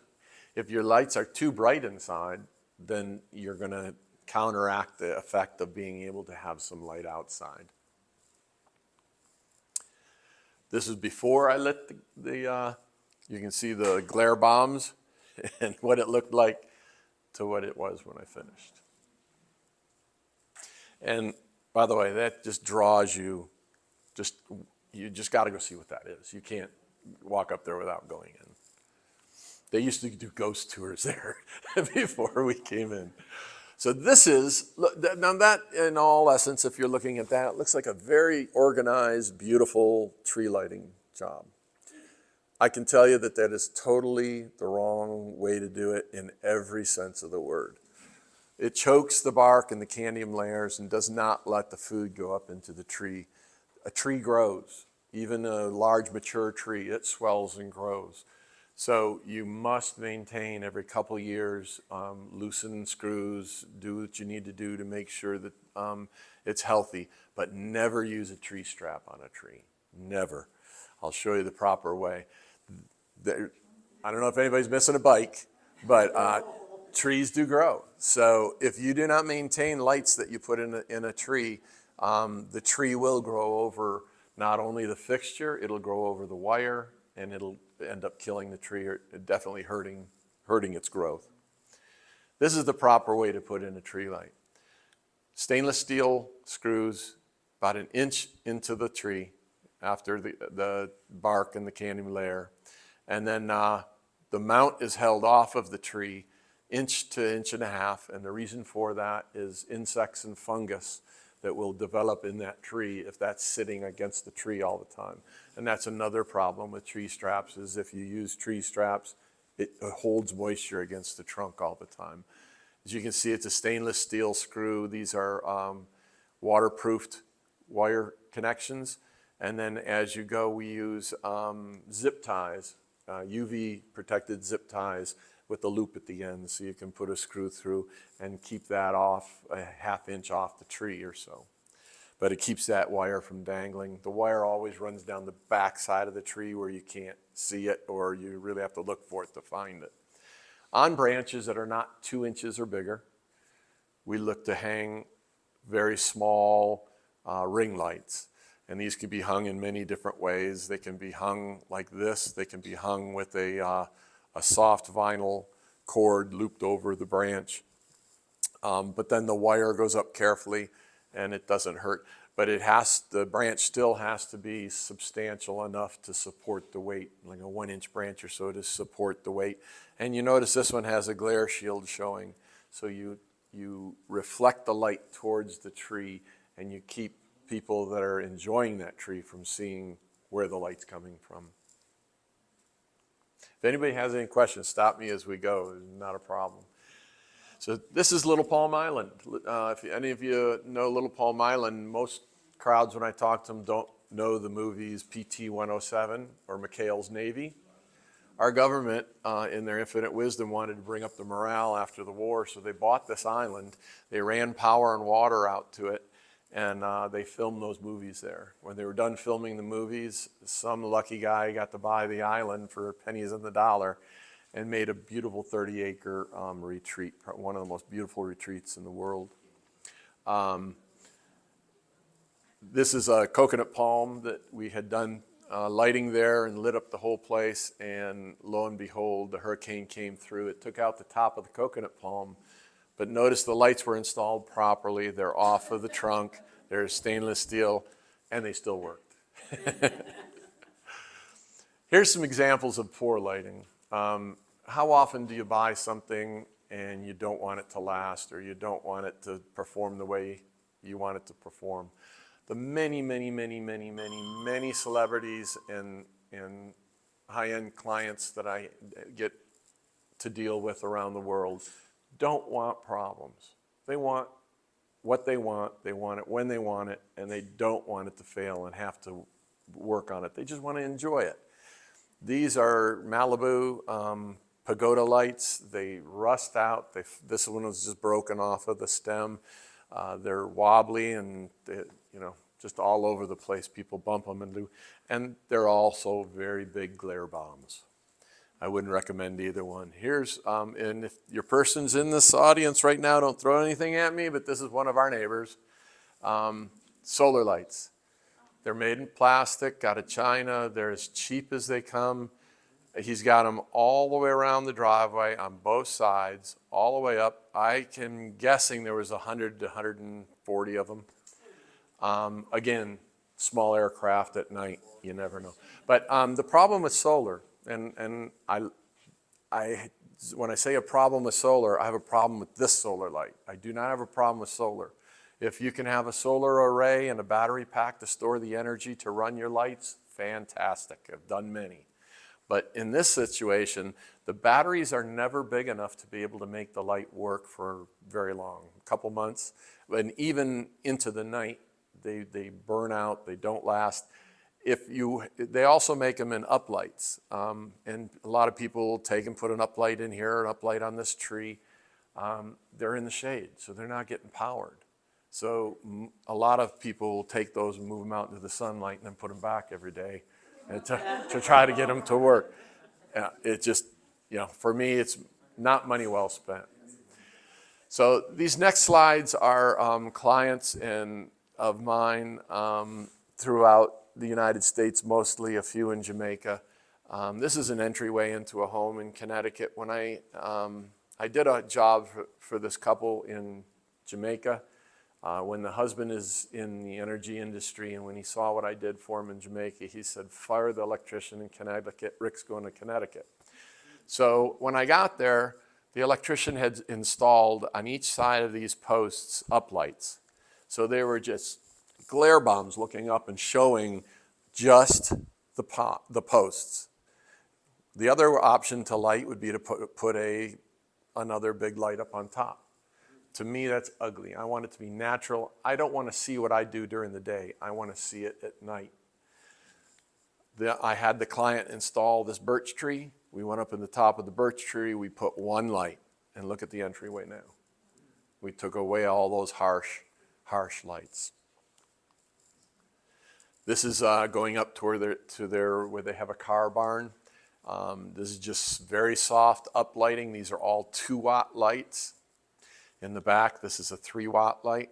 If your lights are too bright inside, then you're going to counteract the effect of being able to have some light outside. This is before I lit you can see the glare bombs and what it looked like to what it was when I finished. And by the way, that just draws you, you just got to go see what that is. You can't walk up there without going in. They used to do ghost tours there before we came in. So this is, now that in all essence, if you're looking at that, it looks like a very organized, beautiful tree lighting job. I can tell you that that is totally the wrong way to do it in every sense of the word. It chokes the bark and the candium layers and does not let the food go up into the tree. A tree grows. Even a large mature tree, it swells and grows. So you must maintain every couple years, loosen screws, do what you need to do to make sure that it's healthy, but never use a tree strap on a tree. Never. I'll show you the proper way. I don't know if anybody's missing a bike, but trees do grow. So if you do not maintain lights that you put in a tree, the tree will grow over not only the fixture, it'll grow over the wire, and it'll end up killing the tree or definitely hurting its growth. This is the proper way to put in a tree light. Stainless steel screws about 1 inch into the tree after the bark and the candium layer. And then the mount is held off of the tree 1 to 1.5 inches, and the reason for that is insects and fungus that will develop in that tree if that's sitting against the tree all the time. And that's another problem with tree straps, is if you use tree straps, it holds moisture against the trunk all the time. As you can see, it's a stainless steel screw. These are waterproofed wire connections. And then as you go, we use zip ties, UV protected zip ties with a loop at the end, so you can put a screw through and keep that off a ½ inch off the tree or so. But it keeps that wire from dangling. The wire always runs down the back side of the tree where you can't see it, or you really have to look for it to find it. On branches that are not 2 inches or bigger, we look to hang very small ring lights. And these can be hung in many different ways. They can be hung like this. They can be hung with a soft vinyl cord looped over the branch. But then the wire goes up carefully and it doesn't hurt. But the branch still has to be substantial enough to support the weight, like a 1-inch branch or so to support the weight. And you notice this one has a glare shield showing. So you reflect the light towards the tree and you keep people that are enjoying that tree from seeing where the light's coming from. If anybody has any questions, stop me as we go. It's not a problem. So this is Little Palm Island. If any of you know Little Palm Island, most crowds when I talk to them don't know the movies PT 107 or McHale's Navy. Our government, in their infinite wisdom, wanted to bring up the morale after the war, so they bought this island. They ran power and water out to it, and they filmed those movies there. When they were done filming the movies, some lucky guy got to buy the island for pennies on the dollar and made a beautiful 30-acre retreat, one of the most beautiful retreats in the world. This is a coconut palm that we had done lighting there and lit up the whole place, and lo and behold, the hurricane came through. It took out the top of the coconut palm, but notice the lights were installed properly. They're off of the trunk. They're stainless steel, and they still worked. Here's some examples of poor lighting. How often do you buy something and you don't want it to last, or you don't want it to perform the way you want it to perform? The many celebrities and high-end clients that I get to deal with around the world don't want problems. They want what they want it when they want it, and they don't want it to fail and have to work on it. They just want to enjoy it. These are Malibu pagoda lights. They rust out. This one was just broken off of the stem. They're wobbly and just all over the place. People bump them and they're also very big glare bombs. I wouldn't recommend either one. Here's, and if your person's in this audience right now, don't throw anything at me, but this is one of our neighbors. Solar lights. They're made in plastic, out of China. They're as cheap as they come. He's got them all the way around the driveway on both sides, all the way up. I'm guessing there was 100 to 140 of them. Again, small aircraft at night, you never know. But the problem with solar, and when I say a problem with solar, I have a problem with this solar light. I do not have a problem with solar. If you can have a solar array and a battery pack to store the energy to run your lights, fantastic. I've done many. But in this situation, the batteries are never big enough to be able to make the light work for very long, a couple months. And even into the night, they burn out, they don't last. They also make them in uplights. And a lot of people will take and put an uplight in here, an uplight on this tree. They're in the shade, so they're not getting powered. So a lot of people will take those and move them out into the sunlight and then put them back every day to try to get them to work. It just, for me, it's not money well spent. So these next slides are clients of mine throughout the United States, mostly a few in Jamaica. This is an entryway into a home in Connecticut. When I did a job for this couple in Jamaica, when the husband is in the energy industry, and when he saw what I did for him in Jamaica, he said, fire the electrician in Connecticut, Rick's going to Connecticut. So when I got there, the electrician had installed on each side of these posts uplights. So they were just glare bombs looking up and showing just the posts. The other option to light would be to put another big light up on top. To me, that's ugly. I want it to be natural. I don't want to see what I do during the day. I want to see it at night. I had the client install this birch tree. We went up in the top of the birch tree. We put one light, and look at the entryway now. We took away all those harsh lights. This is going up to where they have a car barn. This is just very soft uplighting. These are all 2-watt lights. In the back, this is a 3-watt light.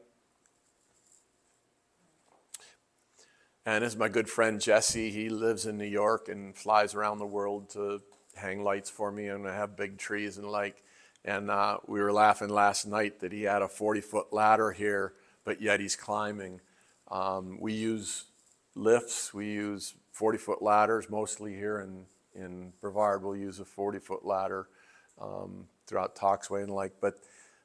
And this is my good friend Jesse. He lives in New York and flies around the world to hang lights for me and have big trees and like. And we were laughing last night that he had a 40-foot ladder here, but yet he's climbing. We use lifts. We use 40-foot ladders mostly here in Brevard. We'll use a 40-foot ladder throughout Toxway and like. But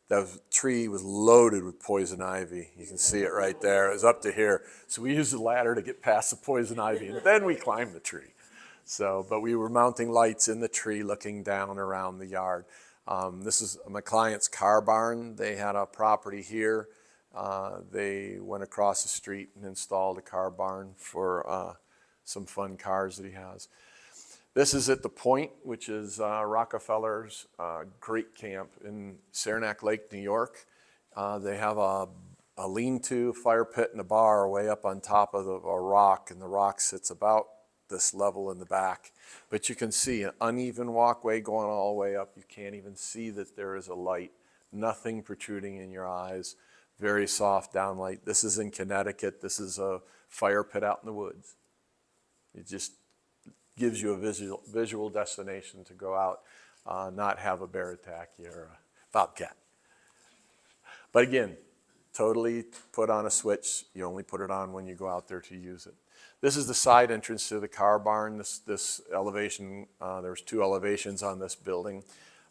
that tree was loaded with poison ivy. You can see it right there. It was up to here. So we used the ladder to get past the poison ivy, and then we climbed the tree. So, but we were mounting lights in the tree looking down around the yard. This is my client's car barn. They had a property here. They went across the street and installed a car barn for some fun cars that he has. This is at the Point, which is Rockefeller's great camp in Saranac Lake, New York. They have a lean-to, fire pit, and a bar way up on top of a rock, and the rock sits about this level in the back. But you can see an uneven walkway going all the way up. You can't even see that there is a light. Nothing protruding in your eyes. Very soft downlight. This is in Connecticut. This is a fire pit out in the woods. It just gives you a visual destination to go out, not have a bear attack you or a bobcat. But again, totally put on a switch. You only put it on when you go out there to use it. This is the side entrance to the car barn. This elevation, there's 2 elevations on this building,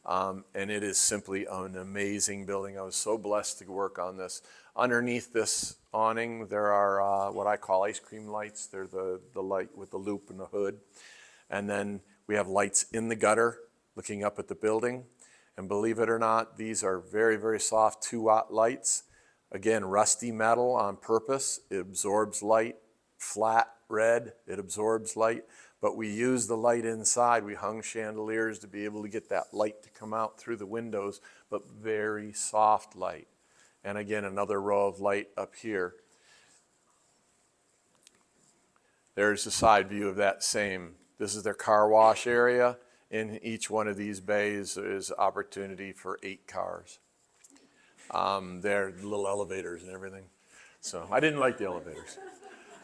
and it is simply an amazing building. I was so blessed to work on this. Underneath this awning, there are what I call ice cream lights. They're the light with the loop and the hood. And then we have lights in the gutter looking up at the building. And believe it or not, these are very, very soft 2-watt lights. Again, rusty metal on purpose. It absorbs light. Flat red, it absorbs light. But we use the light inside. We hung chandeliers to be able to get that light to come out through the windows, but very soft light. And again, another row of light up here. There's a side view of that same. This is their car wash area. In each one of these bays is opportunity for 8 cars. They're little elevators and everything. So I didn't like the elevators.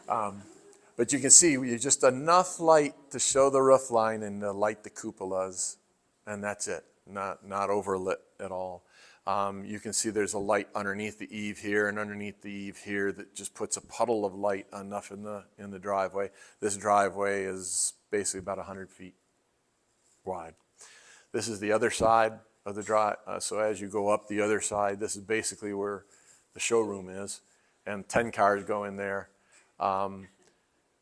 But you can see just enough light to show the roof line and to light the cupolas, and that's it. Not overlit at all. You can see there's a light underneath the eave here and underneath the eave here that just puts a puddle of light enough in the driveway. This driveway is basically about 100 feet wide. This is the other side of the drive. So as you go up the other side, this is basically where the showroom is, and 10 cars go in there.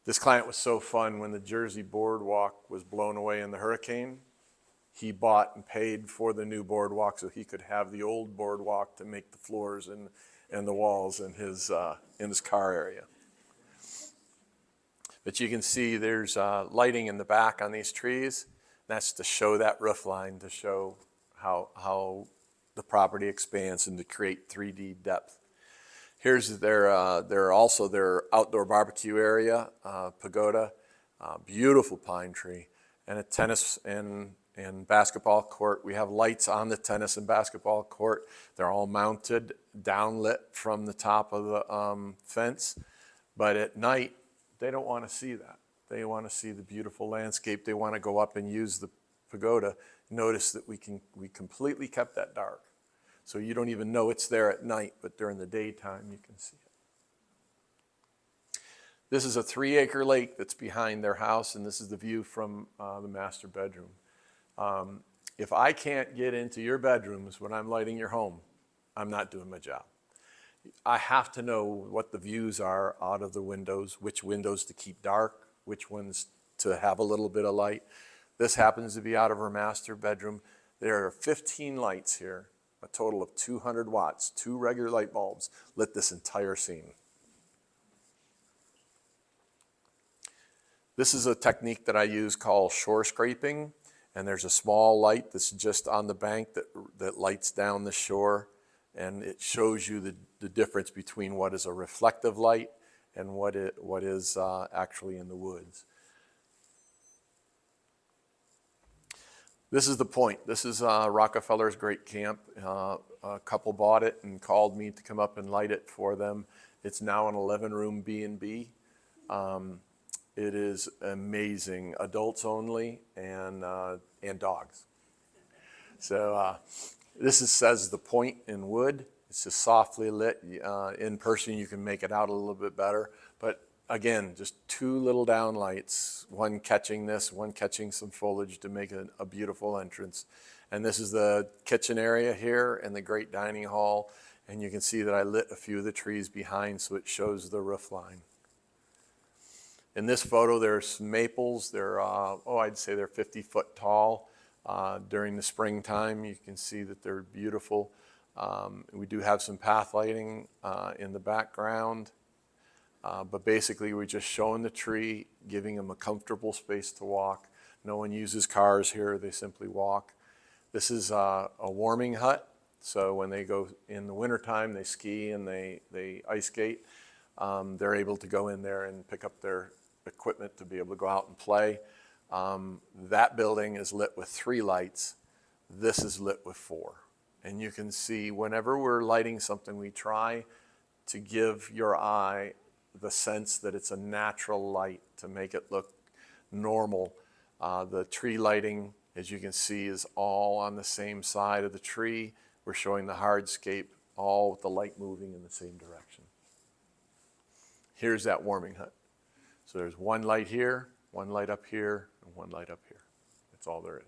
This client was so fun. When the Jersey boardwalk was blown away in the hurricane, he bought and paid for the new boardwalk so he could have the old boardwalk to make the floors and the walls in his car area. But you can see there's lighting in the back on these trees. That's to show that roof line, to show how the property expands and to create 3D depth. Here's their outdoor barbecue area, pagoda, beautiful pine tree, and a tennis and basketball court. We have lights on the tennis and basketball court. They're all mounted, downlit from the top of the fence. But at night, they don't want to see that. They want to see the beautiful landscape. They want to go up and use the pagoda. Notice that we completely kept that dark. So you don't even know it's there at night, but during the daytime you can see it. This is a 3-acre lake that's behind their house, and this is the view from the master bedroom. If I can't get into your bedrooms when I'm lighting your home, I'm not doing my job. I have to know what the views are out of the windows, which windows to keep dark, which ones to have a little bit of light. This happens to be out of her master bedroom. There are 15 lights here. A total of 200 watts, 2 regular light bulbs lit this entire scene. This is a technique that I use called shore scraping, and there's a small light that's just on the bank that lights down the shore, and it shows you the difference between what is a reflective light and what is actually in the woods. This is the point. This is Rockefeller's Great Camp. A couple bought it and called me to come up and light it for them. It's now an 11-room B&B. It is amazing, adults only, and dogs. So this says the point in wood. It's just softly lit. In person, you can make it out a little bit better. But again, just 2 little down lights, one catching this, one catching some foliage to make a beautiful entrance. And this is the kitchen area here and the great dining hall. And you can see that I lit a few of the trees behind so it shows the roof line. In this photo, there's some maples. They're, I'd say they're 50 foot tall. During the springtime, you can see that they're beautiful. We do have some path lighting in the background. But basically, we're just showing the tree, giving them a comfortable space to walk. No one uses cars here. They simply walk. This is a warming hut. So when they go in the wintertime, they ski and they ice skate. They're able to go in there and pick up their equipment to be able to go out and play. That building is lit with 3 lights. This is lit with 4. And you can see whenever we're lighting something, we try to give your eye the sense that it's a natural light to make it look normal. The tree lighting, as you can see, is all on the same side of the tree. We're showing the hardscape, all with the light moving in the same direction. Here's that warming hut. So there's 1 light here, 1 light up here, and 1 light up here. That's all there is.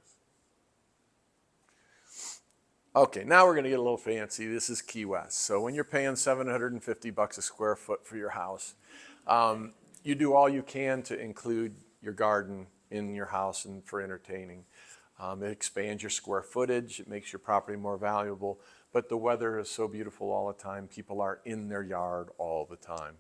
Okay, now we're going to get a little fancy. This is Key West. So when you're paying $750 a square foot for your house, you do all you can to include your garden in your house and for entertaining. It expands your square footage. It makes your property more valuable. But the weather is so beautiful all the time. People are in their yard all the time.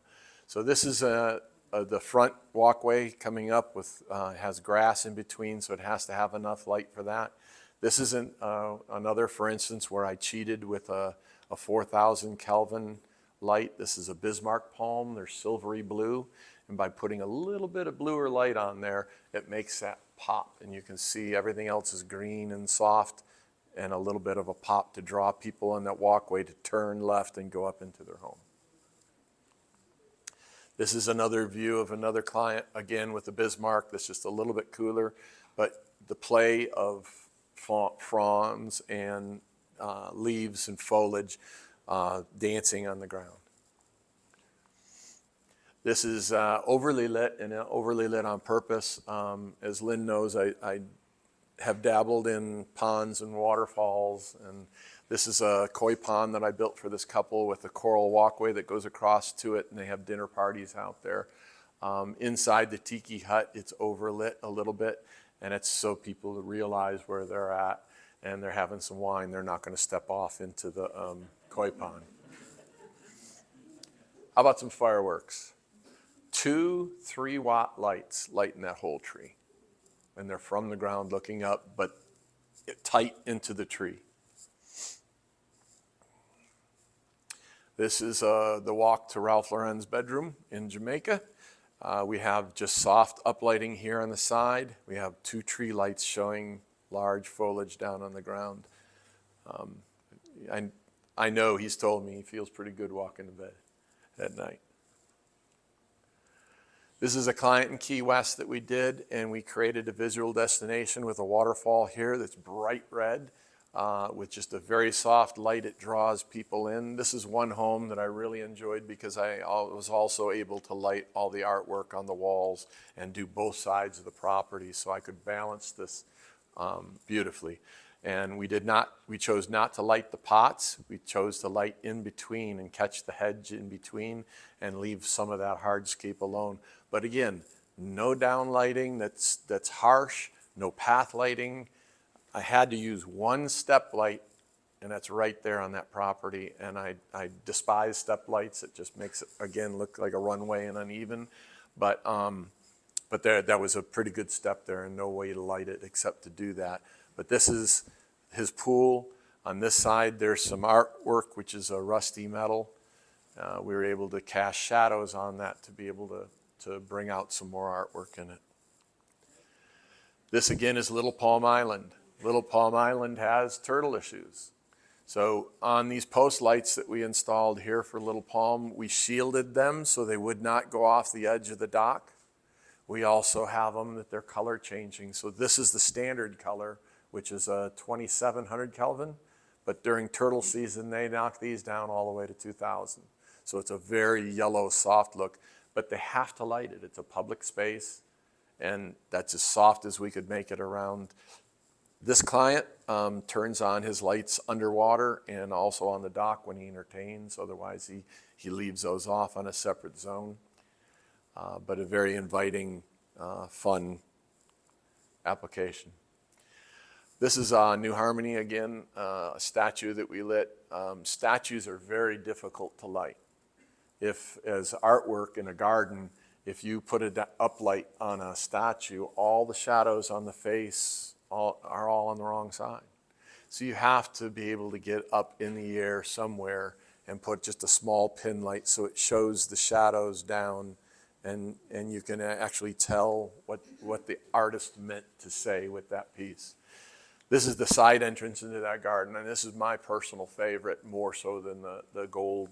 So this is the front walkway coming up with has grass in between, so it has to have enough light for that. This is another, for instance, where I cheated with a 4,000 Kelvin light. This is a Bismarck palm. They're silvery blue. And by putting a little bit of bluer light on there, it makes that pop. And you can see everything else is green and soft and a little bit of a pop to draw people on that walkway to turn left and go up into their home. This is another view of another client, again with the Bismarck. That's just a little bit cooler. But the play of fronds and leaves and foliage dancing on the ground. This is overly lit, and overly lit on purpose. As Lynn knows, I have dabbled in ponds and waterfalls, and this is a koi pond that I built for this couple with a coral walkway that goes across to it, and they have dinner parties out there. Inside the tiki hut, it's overlit a little bit, and it's so people realize where they're at, and they're having some wine. They're not going to step off into the koi pond. How about some fireworks? 2 3-watt lights lighting that whole tree. And they're from the ground looking up, but tight into the tree. This is the walk to Ralph Lauren's bedroom in Jamaica. We have just soft uplighting here on the side. We have 2 tree lights showing large foliage down on the ground. I know he's told me he feels pretty good walking to bed at night. This is a client in Key West that we did, and we created a visual destination with a waterfall here that's bright red with just a very soft light. It draws people in. This is one home that I really enjoyed because I was also able to light all the artwork on the walls and do both sides of the property, so I could balance this beautifully. And we chose not to light the pots. We chose to light in between and catch the hedge in between and leave some of that hardscape alone. But again, no down lighting that's harsh, no path lighting. I had to use 1 step light and that's right there on that property. And I despise step lights. It just makes it, again, look like a runway and uneven. But that was a pretty good step there, and no way to light it except to do that. But this is his pool. On this side, there's some artwork, which is a rusty metal. We were able to cast shadows on that to be able to bring out some more artwork in it. This again is Little Palm Island. Little Palm Island has turtle issues. So on these post lights that we installed here for Little Palm, we shielded them so they would not go off the edge of the dock. We also have them that they're color changing. So this is the standard color, which is a 2700 Kelvin. But during turtle season, they knock these down all the way to 2000. So it's a very yellow, soft look. But they have to light it. It's a public space. And that's as soft as we could make it around. This client turns on his lights underwater and also on the dock when he entertains. Otherwise, he leaves those off on a separate zone. But a very inviting, fun application. This is New Harmony again, a statue that we lit. Statues are very difficult to light. If, as artwork in a garden, if you put an uplight on a statue, all the shadows on the face are all on the wrong side. So you have to be able to get up in the air somewhere and put just a small pin light so it shows the shadows down, and you can actually tell what the artist meant to say with that piece. This is the side entrance into that garden, and this is my personal favorite, more so than the gold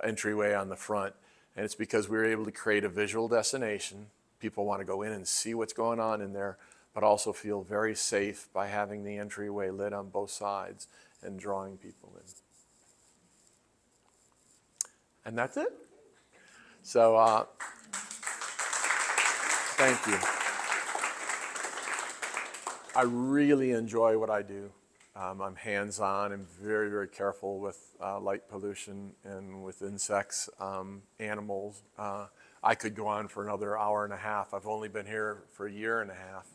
entryway on the front. And it's because we were able to create a visual destination. People want to go in and see what's going on in there, but also feel very safe by having the entryway lit on both sides and drawing people in. And that's it. So thank you. I really enjoy what I do. I'm hands-on and very, very careful with light pollution and with insects, animals. I could go on for another hour and a half. I've only been here for a year and a half,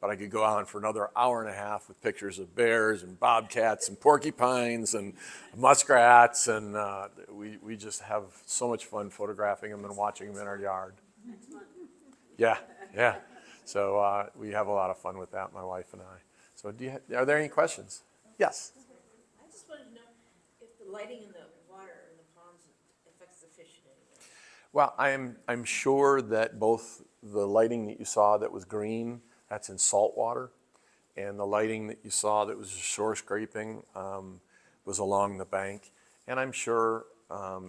but I could go on for another hour and a half with pictures of bears and bobcats and porcupines and muskrats, and we just have so much fun photographing them and watching them in our yard. Yeah. So we have a lot of fun with that, my wife and I. So are there any questions? Yes. I just wanted to know if the lighting in the water in the ponds affects the fish in any way. Well, I'm sure that both the lighting that you saw that was green, that's in salt water, and the lighting that you saw that was shore scraping was along the bank. And I'm sure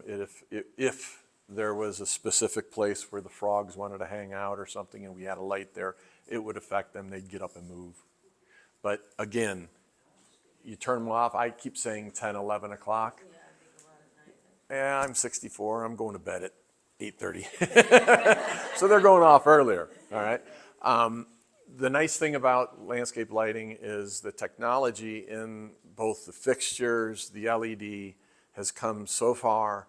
if there was a specific place where the frogs wanted to hang out or something and we had a light there, it would affect them. They'd get up and move. But again, you turn them off. I keep saying 10, 11 o'clock. Yeah, I think a lot at night. Yeah, I'm 64. I'm going to bed at 8:30. So they're going off earlier, all right? The nice thing about landscape lighting is the technology in both the fixtures, the LED, has come so far.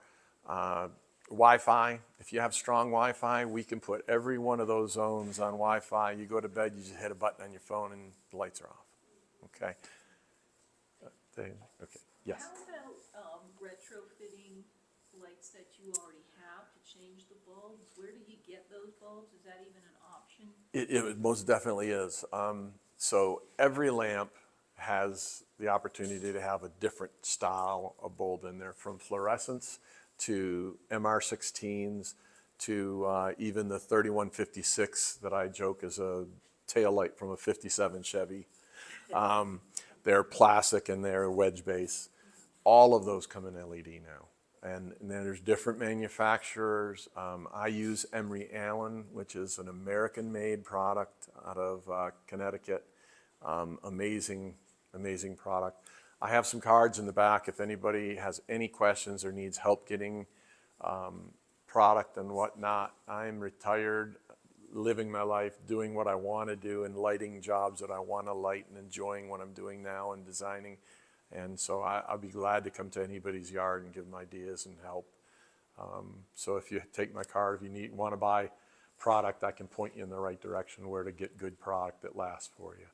Wi-Fi, if you have strong Wi-Fi, we can put every one of those zones on Wi-Fi. You go to bed, you just hit a button on your phone and the lights are off, okay? Okay, yes. How about retrofitting lights that you already have to change the bulbs? Where do you get those bulbs? Is that even an option? It most definitely is. So every lamp has the opportunity to have a different style of bulb in there, from fluorescence to MR16s to even the 3156 that I joke is a tail light from a 57 Chevy. They're plastic and they're wedge base. All of those come in LED now. And then there's different manufacturers. I use Emery Allen, which is an American-made product out of Connecticut. Amazing product. I have some cards in the back if anybody has any questions or needs help getting product and whatnot. I'm retired, living my life, doing what I want to do and lighting jobs that I want to light and enjoying what I'm doing now and designing. And so I'll be glad to come to anybody's yard and give them ideas and help. So if you take my card, if you want to buy product, I can point you in the right direction where to get good product that lasts for you.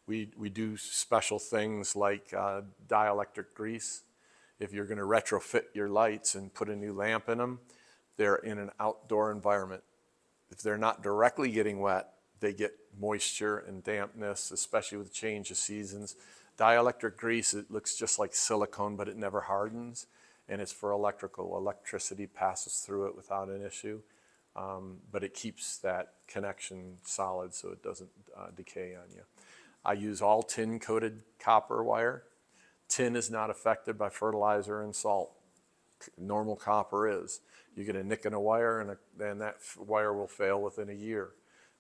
We do special things like dielectric grease. If you're going to retrofit your lights and put a new lamp in them, they're in an outdoor environment. If they're not directly getting wet, they get moisture and dampness, especially with change of seasons. Dielectric grease, it looks just like silicone, but it never hardens, and it's for electrical. Electricity passes through it without an issue, but it keeps that connection solid so it doesn't decay on you. I use all tin-coated copper wire. Tin is not affected by fertilizer and salt. Normal copper is. You get a nick in a wire, and that wire will fail within a year.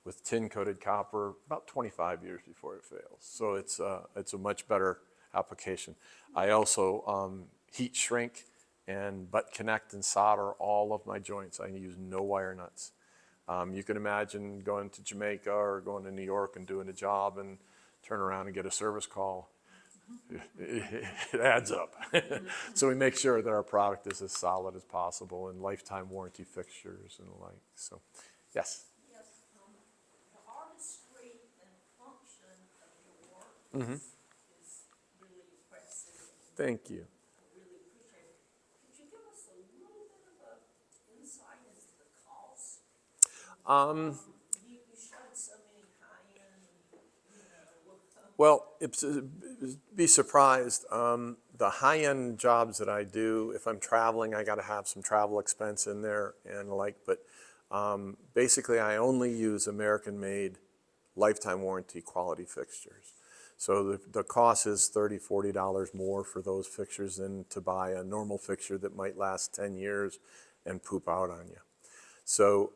With tin-coated copper, about 25 years before it fails. So it's a much better application. I also heat shrink and butt connect and solder all of my joints. I use no wire nuts. You can imagine going to Jamaica or going to New York and doing a job and turn around and get a service call. It adds up. So we make sure that our product is as solid as possible, and lifetime warranty fixtures and the like. So, yes. Yes, the artistry and function of your work is really impressive. Thank you. I really appreciate it. Could you give us a little bit of an insight as to the cost? You showed so many high-end, Well, be surprised. The high-end jobs that I do, if I'm traveling, I got to have some travel expense in there and the like. But basically, I only use American-made, lifetime warranty quality fixtures. So the cost is $30, $40 more for those fixtures than to buy a normal fixture that might last 10 years and poop out on you. So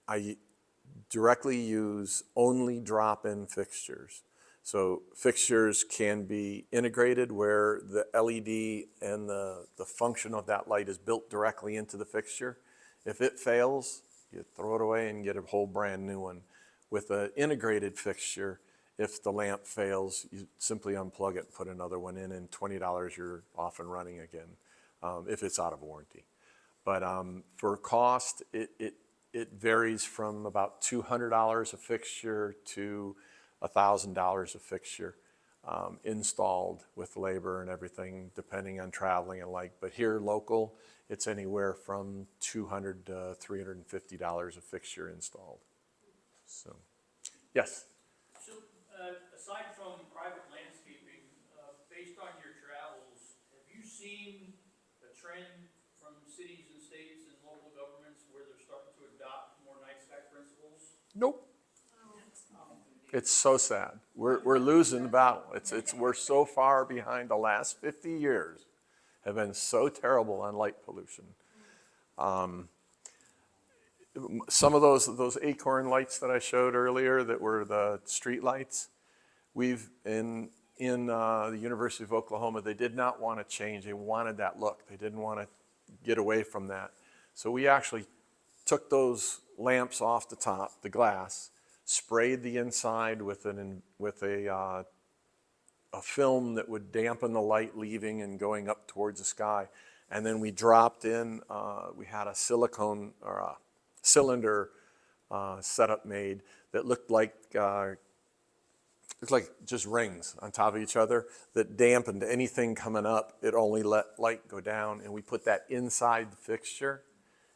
I directly use only drop-in fixtures. So fixtures can be integrated where the LED and the function of that light is built directly into the fixture. If it fails, you throw it away and get a whole brand new one. With an integrated fixture, if the lamp fails, you simply unplug it and put another one in, and $20 you're off and running again, if it's out of warranty. But for cost, it varies from about $200 a fixture to $1,000 a fixture installed with labor and everything, depending on traveling and like. But here local, it's anywhere from $200 to $350 a fixture installed. So, yes. So, aside from private landscaping, based on your travels, have you seen a trend from cities and states and local governments where they're starting to adopt more night sky principles? Nope. It's so sad. We're losing the battle. We're so far behind. The last 50 years have been so terrible on light pollution. Some of those acorn lights that I showed earlier that were the street lights, in the University of Oklahoma, they did not want to change. They wanted that look. They didn't want to get away from that. So we actually took those lamps off the top, the glass, sprayed the inside with a film that would dampen the light leaving and going up towards the sky. And then we dropped in, we had a silicone or a cylinder setup made that looked like just rings on top of each other that dampened anything coming up. It only let light go down, and we put that inside the fixture,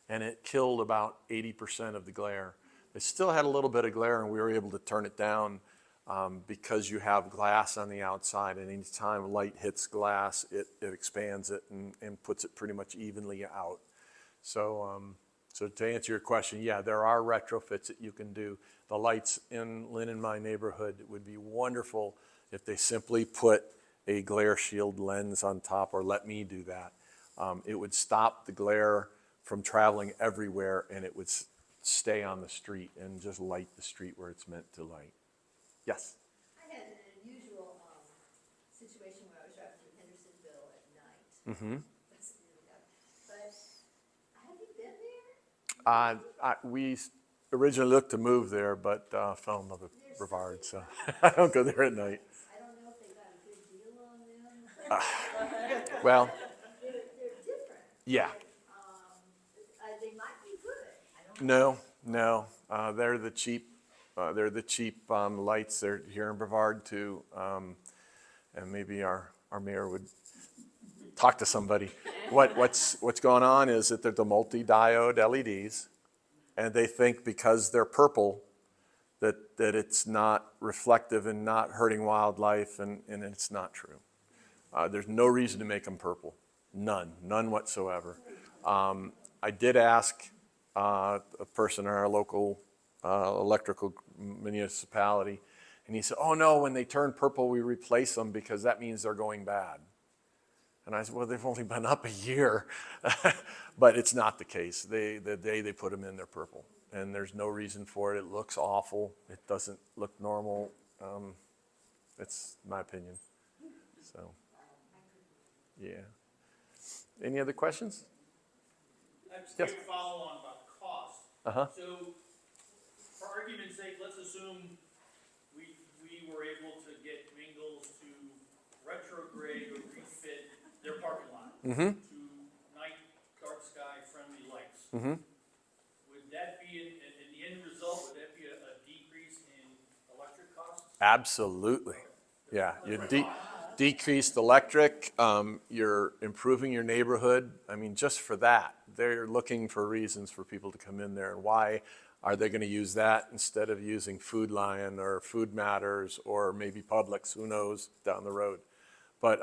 and it killed about 80% of the glare. It still had a little bit of glare, and we were able to turn it down because you have glass on the outside, and anytime light hits glass, it expands it and puts it pretty much evenly out. So to answer your question, yeah, there are retrofits that you can do. The lights in my neighborhood, it would be wonderful if they simply put a glare shield lens on top, or let me do that. It would stop the glare from traveling everywhere, and it would stay on the street and just light the street where it's meant to light. Yes? I had an unusual situation where I was driving through Hendersonville at night. Mm-hmm. That's really bad. But have you been there? We originally looked to move there, but fell in love with Brevard, so I don't go there at night. I don't know if they got a good deal on them. Well, They're different. yeah. They might be good. I don't know. No, they're the cheap They're the cheap lights. They're here in Brevard too. And maybe our mayor would talk to somebody. What's going on is that they're the multi-diode LEDs, and they think because they're purple that it's not reflective and not hurting wildlife, and it's not true. There's no reason to make them purple. None whatsoever. I did ask a person in our local electrical municipality, and he said, oh no, when they turn purple, we replace them because that means they're going bad. And I said, well, they've only been up a year. But it's not the case. The day they put them in, they're purple. And there's no reason for it. It looks awful. It doesn't look normal. That's my opinion. So, yeah. Any other questions? I have Yes. a follow on about cost. Uh-huh. So, for argument's sake, let's assume we were able to get Mingles to retrograde or refit their parking lot Mm-hmm. to night dark sky friendly lights. Mm-hmm. Would that be, in the end result, would that be a decrease in electric costs? Absolutely. Yeah. You decreased electric. You're improving your neighborhood. I mean, just for that, they're looking for reasons for people to come in there. And why are they going to use that instead of using Food Lion or Food Matters or maybe Publix? Who knows down the road? But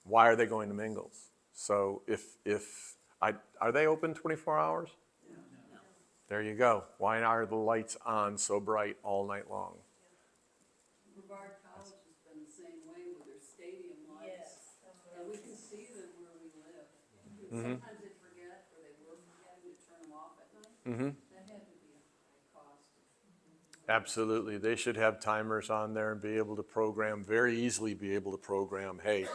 why are they going to Mingles? So are they open 24 hours? No. There you go. Why are the lights on so bright all night long? Brevard College has been the same way with their stadium lights. And we can see them where we live. Sometimes they forget, or they were forgetting to turn them off at night. That had to be a high cost. Absolutely. They should have timers on there and be able to program, very easily be able to program, hey,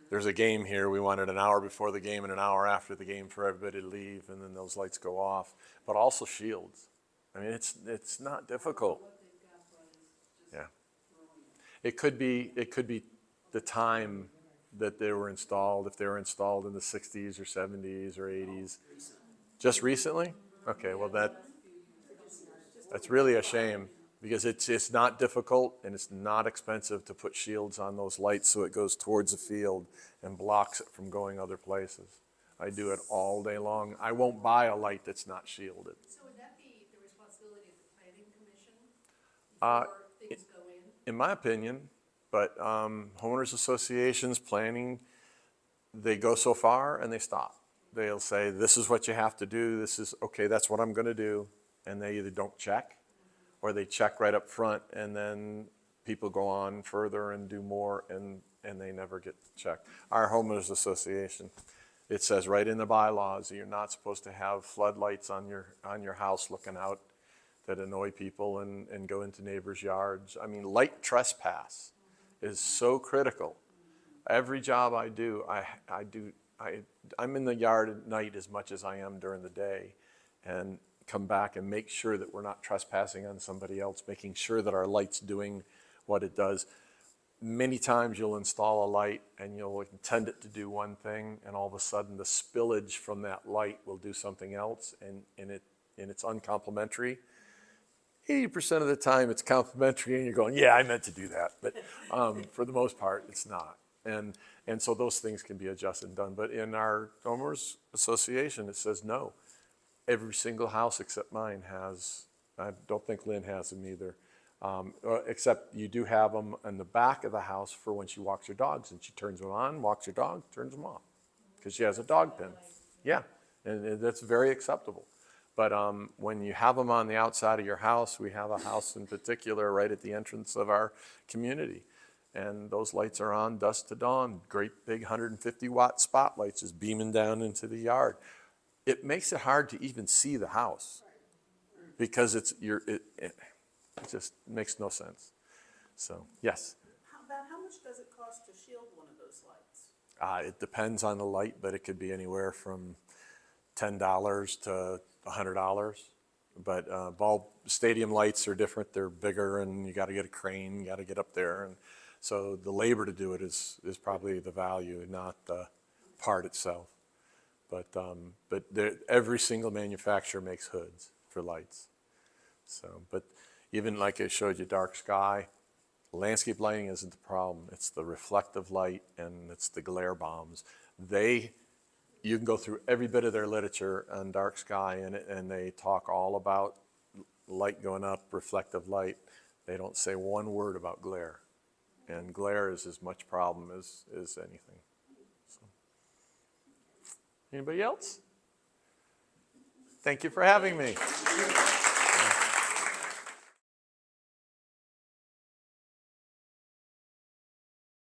there's a game here. We want it an hour before the game and an hour after the game for everybody to leave, and then those lights go off. But also shields. I mean, it's not difficult. What they've got is just Yeah. brilliant. It could be the time that they were installed, if they were installed in the 60s or 70s or 80s. Just recently? Okay, well that's really a shame, because it's not difficult and it's not expensive to put shields on those lights so it goes towards the field and blocks it from going other places. I do it all day long. I won't buy a light that's not shielded. So would that be the responsibility of the planning commission Uh, before things go in? In my opinion, but homeowners associations, planning, they go so far and they stop. They'll say, this is what you have to do. This is, okay, that's what I'm going to do. And they either don't check, or they check right up front, and then people go on further and do more, and they never get checked. Our homeowners association, it says right in the bylaws that you're not supposed to have floodlights on your house looking out that annoy people and go into neighbors' yards. I mean, light trespass is so critical. Every job I do, I'm in the yard at night as much as I am during the day, and come back and make sure that we're not trespassing on somebody else, making sure that our light's doing what it does. Many times you'll install a light and you'll intend it to do one thing, and all of a sudden the spillage from that light will do something else, and it's uncomplimentary. 80% of the time it's complimentary and you're going, yeah, I meant to do that. But for the most part, it's not. And so those things can be adjusted and done. But in our homeowners association, it says no. Every single house except mine has, I don't think Lynn has them either, except you do have them in the back of the house for when she walks her dogs, and she turns them on, walks her dog, turns them off, because she has a dog pen. Yeah, and that's very acceptable. But when you have them on the outside of your house, we have a house in particular right at the entrance of our community, and those lights are on dusk to dawn, great big 150-watt spotlights just beaming down into the yard. It makes it hard to even see the house, because it just makes no sense. So, yes. How much does it cost to shield one of those lights? It depends on the light, but it could be anywhere from $10 to $100. But stadium lights are different. They're bigger, and you got to get a crane, you got to get up there. And so the labor to do it is probably the value, not the part itself. But every single manufacturer makes hoods for lights. So, but Even like I showed you, dark sky, landscape lighting isn't the problem. It's the reflective light and it's the glare bombs. You can go through every bit of their literature on dark sky, and they talk all about light going up, reflective light. They don't say one word about glare. And glare is as much problem as anything. So. Anybody else? Thank you for having me.